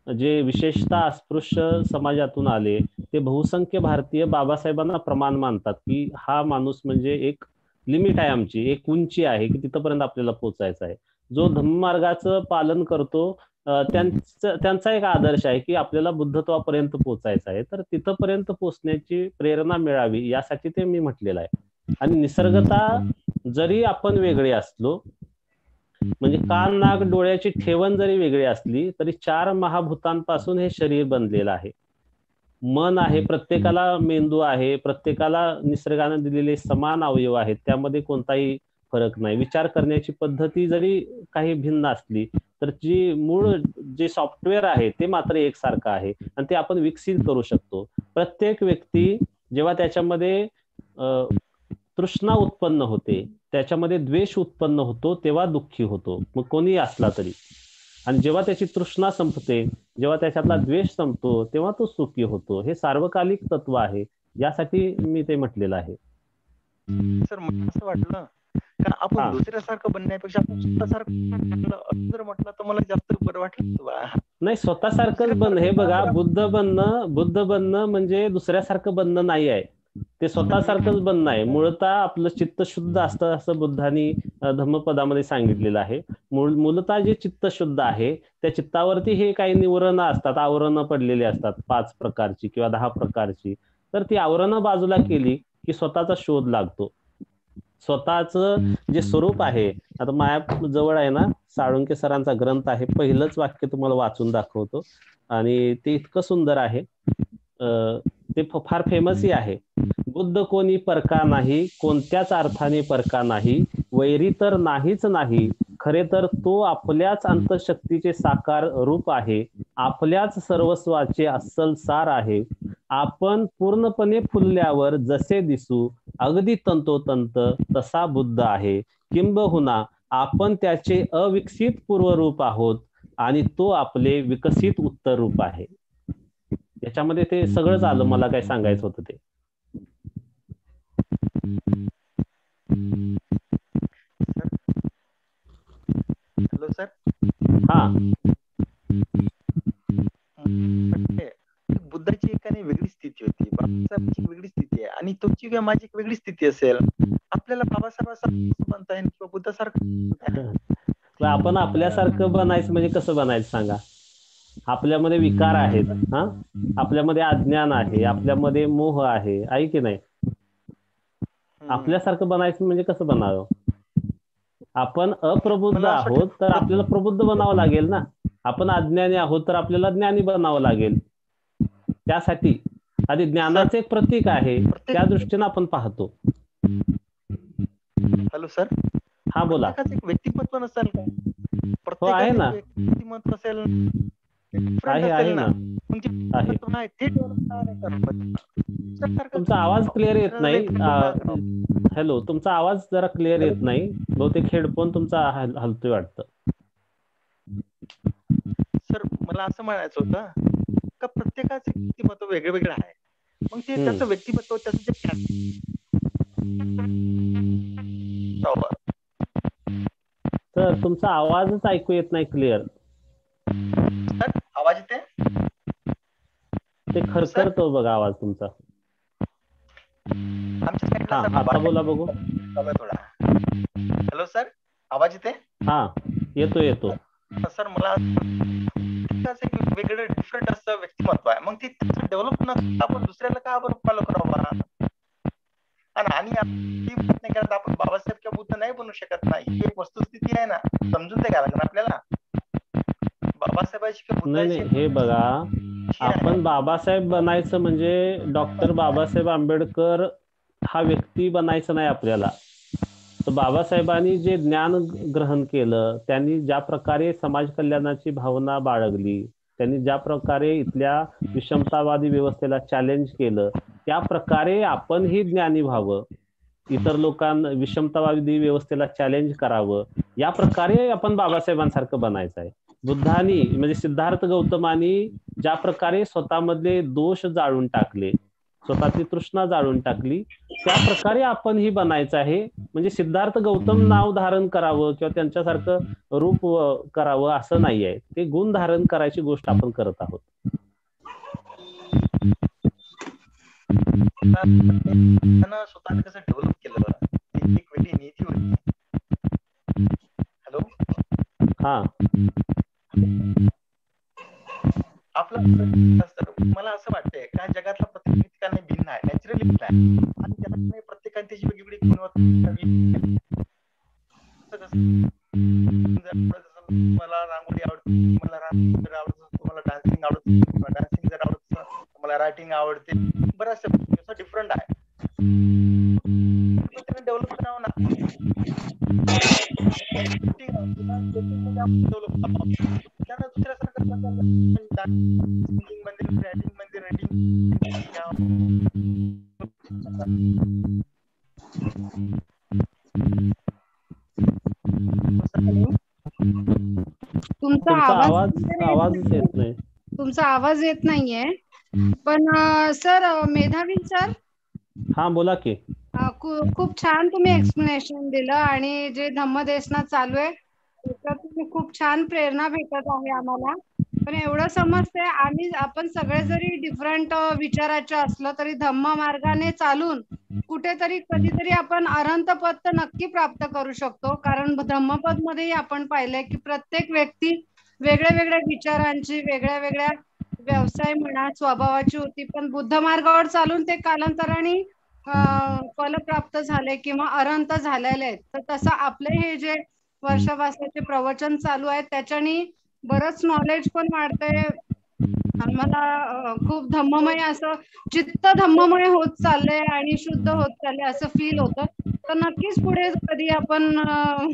जे विशेषतः अस्पृश्य समाजातून आले, ते बहुसंख्य भारतीय बाबासाहेबांना प्रमाण मानतात की हा माणूस म्हणजे एक लिमिट आहे आमची, एक उंची आहे की तिथपर्यंत आपल्याला पोहोचायचं आहे. जो धम्ममार्गाचं पालन करतो त्यांचा एक आदर्श आहे की आपल्याला बुद्धत्वापर्यंत पोहोचायचं आहे. तर तिथपर्यंत पोहोचण्याची प्रेरणा मिळावी यासाठी ते मी म्हटलेलं आहे. आणि निसर्गता जरी आपण वेगळे असलो, म्हणजे कान नाक डोळ्याची ठेवण जरी वेगळी असली, तरी 4 महाभूतांपासून हे शरीर बनलेलं आहे. मन आहे, प्रत्येकाला मेंदू आहे, प्रत्येकाला निसर्गाने दिलेले समान अवयव आहेत, त्यामध्ये कोणताही फरक नाही. विचार करण्याची पद्धती जरी काही भिन्न असली, तर जी मूळ जे सॉफ्टवेअर आहे ते मात्र एकसारखं आहे आणि ते आपण विकसित करू शकतो. प्रत्येक व्यक्ती जेव्हा त्याच्यामध्ये तृष्णा उत्पन्न होते, त्याच्यामध्ये द्वेष उत्पन्न होतो, तेव्हा दुःखी होतो, मग कोणी असला तरी. आणि जेव्हा त्याची तृष्णा संपते, जेव्हा त्याच्यातला द्वेष संपतो, तेव्हा तो सुखी होतो. हे सार्वकालिक तत्व आहे, यासाठी मी ते म्हटलेलं आहे. सर, मला असं वाटलं का आपण दुसऱ्यासारखं बनण्यापेक्षा आपण स्वतःसारखं जर म्हटलं तर मला जास्त बरं वाटलं. नाही, स्वतःसारखंच बनणं. हे बघा, बुद्ध बनणं म्हणजे दुसऱ्यासारखं बनणं नाही आहे, ते स्वतःसारखंच बनणं आहे. मूळतः आपलं चित्त शुद्ध असतं असं बुद्धांनी धम्मपदामध्ये सांगितलेलं आहे. मूलतः जे चित्त शुद्ध आहे, त्या चित्तावरती हे काही निवरणं असतात, आवरणं पडलेली असतात 5 प्रकारची किंवा 10 प्रकारची. तर ती आवरणं बाजूला केली की स्वतःचा शोध लागतो. स्वतःच जे स्वरूप आहे, आता माझ्या जवळ आहे ना साळुंके सरांचा ग्रंथ आहे, पहिलंच वाक्य तुम्हाला वाचून दाखवतो आणि ते इतकं सुंदर आहे, ते फार फेमसही आहे. बुद्ध कोणी परका नाही, कोणत्याच अर्थाने परका नाही, वैरी तर नाहीच नाही, खरे तर तो आपल्याच अंतःशक्तीचे साकार रूप आहे, आपल्याच सर्वस्वाचे अस्सल सार आहे. आपण पूर्णपणे फुलल्यावर जसे दिसू, अगदी तंतोतंत तसा बुद्ध आहे. किंबहुना आपण त्याचे अविकसित पूर्वरूप आहोत आणि तो आपले विकसित उत्तर रूप आहे. याच्यामध्ये ते सगळंच आलं, मला काय सांगायचं होतं ते. Hello sir. हा, बुद्धाची एकाने वेगळी स्थिती होती, बाबासाहेबांची वेगळी स्थिती आहे आणि तुमची किंवा माझी एक वेगळी स्थिती असेल. आपल्याला बाबासाहेबांसारखं बनता येईल किंवा बुद्धासारखं. आपण आपल्यासारखं बनायचं म्हणजे कसं बनायचं सांगा? आपल्यामध्ये विकार आहेत, हा, आपल्यामध्ये अज्ञान आहे, आपल्यामध्ये मोह आहे की नाही? आपल्यासारखं बनायचं म्हणजे कसं बनावं? आपण अप्रबुद्ध आहोत तर आपल्याला प्रबुद्ध बनावं लागेल ना. आपण अज्ञानी आहोत तर आपल्याला ज्ञानी बनावं लागेल. त्यासाठी आधी ज्ञानाचे एक प्रतीक आहे, त्या दृष्टीने आपण पाहतो. Hello sir. हा बोला. एक व्यक्तिमत्व नसेल का? हो, आहे ना, व्यक्तिमत्व असेल, आहे ना, आहे. तुमचा आवाज क्लिअर येत नाही. हॅलो, तुमचा आवाज जरा क्लिअर येत नाही, बहुतेक हेडफोन तुमचा हलतोय वाटतं. सर, मला असं म्हणायचं होतं का प्रत्येकाचं व्यक्तिमत्व वेगळं वेगळं आहे. मग ते त्याचं व्यक्तिमत्व त्याचं तर तुमचा आवाजच ऐकू येत नाही क्लिअर. सर आवाज येते? ते खरखरतो बघा आवाज तुमचा. आमच्या साईडला हा सर आता बोला बघू. चालू आहे थोडा. हॅलो सर, आवाज येते? हा येतो. सर मला एक वेगळं डिफरंट असं व्यक्तिमत्व आहे, मग ती डेव्हलप न आपण दुसऱ्याला का आपण फॉलो करावा? आणि ती नाही करत आपण बाबासाहेब किंवा बुद्ध नाही बनू शकत नाही, ही एक वस्तुस्थिती आहे ना, समजून ते घ्यायला लागणार आपल्याला. बाबासाहेबांची किंवा नाही बुद्धाची हे बघा, आपण बाबासाहेब बनायचं म्हणजे डॉक्टर बाबासाहेब आंबेडकर हा व्यक्ती बनायचं नाही आपल्याला. तर बाबासाहेबांनी जे ज्ञान ग्रहण केलं, त्यांनी ज्या प्रकारे समाज कल्याणाची भावना बाळगली, त्यांनी ज्या प्रकारे इथल्या विषमतावादी व्यवस्थेला चॅलेंज केलं, त्या प्रकारे आपणही ज्ञानी व्हावं, इतर लोकांना विषमतावादी व्यवस्थेला चॅलेंज करावं, या प्रकारे आपण बाबासाहेबांसारखं बनायचं आहे. बुद्धानी म्हणजे सिद्धार्थ गौतमानी ज्या प्रकारे स्वतःमधले दोष जाळून टाकले, स्वतःची तृष्णा जाळून टाकली, त्या प्रकारे आपण ही बनायचं आहे. म्हणजे सिद्धार्थ गौतम नाव धारण करावं किंवा त्यांच्यासारखं रूप करावं असं नाही आहे. ते गुण धारण करायची गोष्ट आपण करत आहोत. स्वतःला कसं डेव्हलप केलं, एक वेगळी नीती होती. हॅलो, हा आपलं मला असं वाटतंय का जगातला प्रत्येक व्यक्ती भिन्न आहे, नॅचरली भिन्न आहे, आणि त्यामुळे प्रत्येकाने त्याची वेगवेगळी मला रांगोळी आवडते, मला रांगोळी आवडत, तुम्हाला डान्सिंग आवडत, डान्सिंग जर आवडत, मला रायटिंग आवडते, बऱ्याचशा डिफरंट आहे. डेव्हलप करावं ना. तुमचा आवाज येत नाही. तुमचा आवाज येत नाहीये. पण सर, मेधावी सर, हा बोला की. खूप छान तुम्ही एक्सप्लेनेशन दिलं, आणि जे धम्मदेशना चालू आहे त्याच्यातून खूप छान प्रेरणा भेटत आहे आम्हाला. पण एवढं समजतंय, आपण सगळे जरी डिफरंट विचाराचे असलं तरी धम्म मार्गाने चालून कुठेतरी कधीतरी आपण अनंत पद तर नक्की प्राप्त करू शकतो. कारण धम्मपद मध्येही आपण पाहिलंय की प्रत्येक व्यक्ती वेगळ्या वेगळ्या विचारांची, वेगळ्या वेगळ्या व्यवसाय म्हणा, स्वभावाची होती, पण बुद्ध मार्गावर चालून ते कालांतराने फल प्राप्त झाले किंवा अनंत झालेले आहेत. तर तसं आपले हे जे वर्षावासाचे प्रवचन चालू आहेत त्याच्यानी बरंच नॉलेज पण वाढतंय. आम्हाला खूप धम्ममय असं चित्त धम्ममय होत चाललंय आणि शुद्ध होत चाललंय असं फील होतं. तर नक्कीच पुढे कधी आपण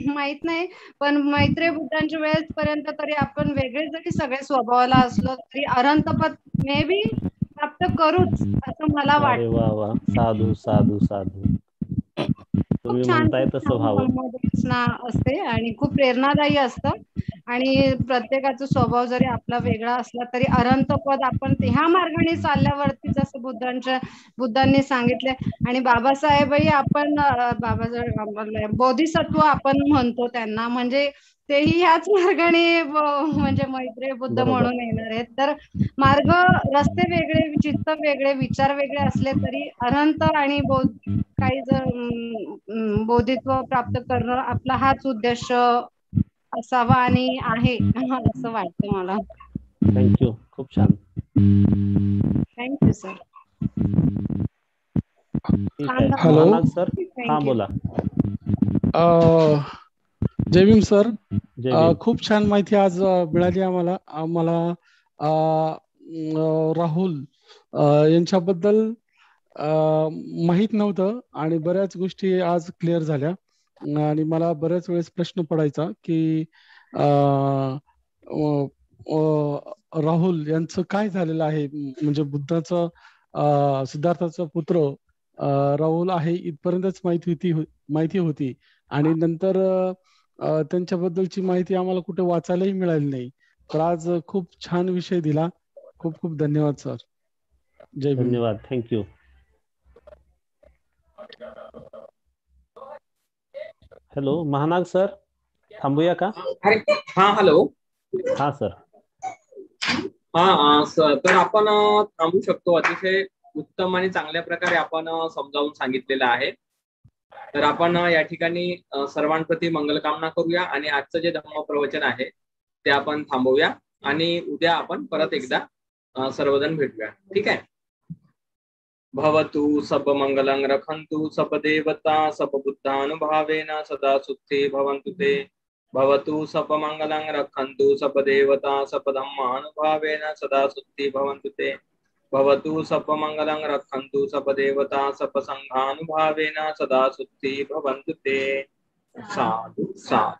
माहित नाही, पण मैत्रेय बुद्धांच्या वेळेस पर्यंत तरी आपण वेगळे जरी सगळे स्वभावाला असलो तरी अनंतपद मे बी प्राप्त करूच असं मला वाटतं. अरे वा वा, साधू साधू साधू, तुम्ही खूप छान म्हणताय तसं व्हावं. धम्मदेशना असते आणि खूप प्रेरणादायी असतं. आणि प्रत्येकाचा स्वभाव जरी आपला वेगळा असला तरी अनंत पद आपण ह्या मार्गाने चालल्यावरती जसं बुद्धांनी सांगितले. आणि बाबासाहेबही आपण बोधिसत्व आपण म्हणतो त्यांना, म्हणजे तेही ह्याच मार्गाने म्हणजे मैत्रेय बुद्ध बरोबर. म्हणून येणार आहेत. तर मार्ग, रस्ते वेगळे, चित्त वेगळे, विचार वेगळे असले तरी अनंत आणि काही जर बोधित्व प्राप्त करणं आपला हाच उद्देश असावा आणि आहे असं वाटतं मला. थँक्यू, खूप छान. Thank you sir. ठीक आहे. हॅलो. महानाग सर, हा बोला. जय भीम सर. जय भीम. खूप छान माहिती आज मिळाली आम्हाला. राहुल यांच्याबद्दल माहित नव्हतं आणि बऱ्याच गोष्टी आज क्लिअर झाल्या. आणि मला बऱ्याच वेळेस प्रश्न पडायचा की राहुल यांचं काय झालेलं आहे, म्हणजे बुद्धाचं सिद्धार्थाचा पुत्र राहुल आहे इथपर्यंतच माहिती होती आणि नंतर त्यांच्याबद्दलची माहिती आम्हाला कुठे वाचायलाही मिळाली नाही. तर आज खूप छान विषय दिला. खूप खूप धन्यवाद सर. जय भीम. धन्यवाद, थँक्यू. हॅलो महानाग सर, थांबूया का? हा हॅलो. हा सर. तर आपण थांबू शकतो. अतिशय उत्तम आणि चांगल्या प्रकारे आपण समजावून सांगितलेलं आहे. तर आपण या ठिकाणी सर्वांप्रती मंगलकामना करूया आणि आजचं जे धम्म प्रवचन आहे ते आपण थांबवूया आणि उद्या आपण परत एकदा सर्वजण भेटूया. ठीक आहे. भवतु सब मंगलं रखन्तु सब देवता सब बुद्धानुभावेन सदा सुखे भवन्तु ते. भवतु सब मंगलं रखन्तु सब देवता सब धम्मानुभावेन सदा सुखे भवन्तु ते. भवतु सब मंगलं रखन्तु सब देवता सब संघानुभावेन सदा सुखे भवन्तु ते. साधु साधु.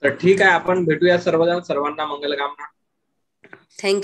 तर ठीक आहे, आपण भेटूया सर्वजण. सर्वांना मंगलकामना. थँक्यू.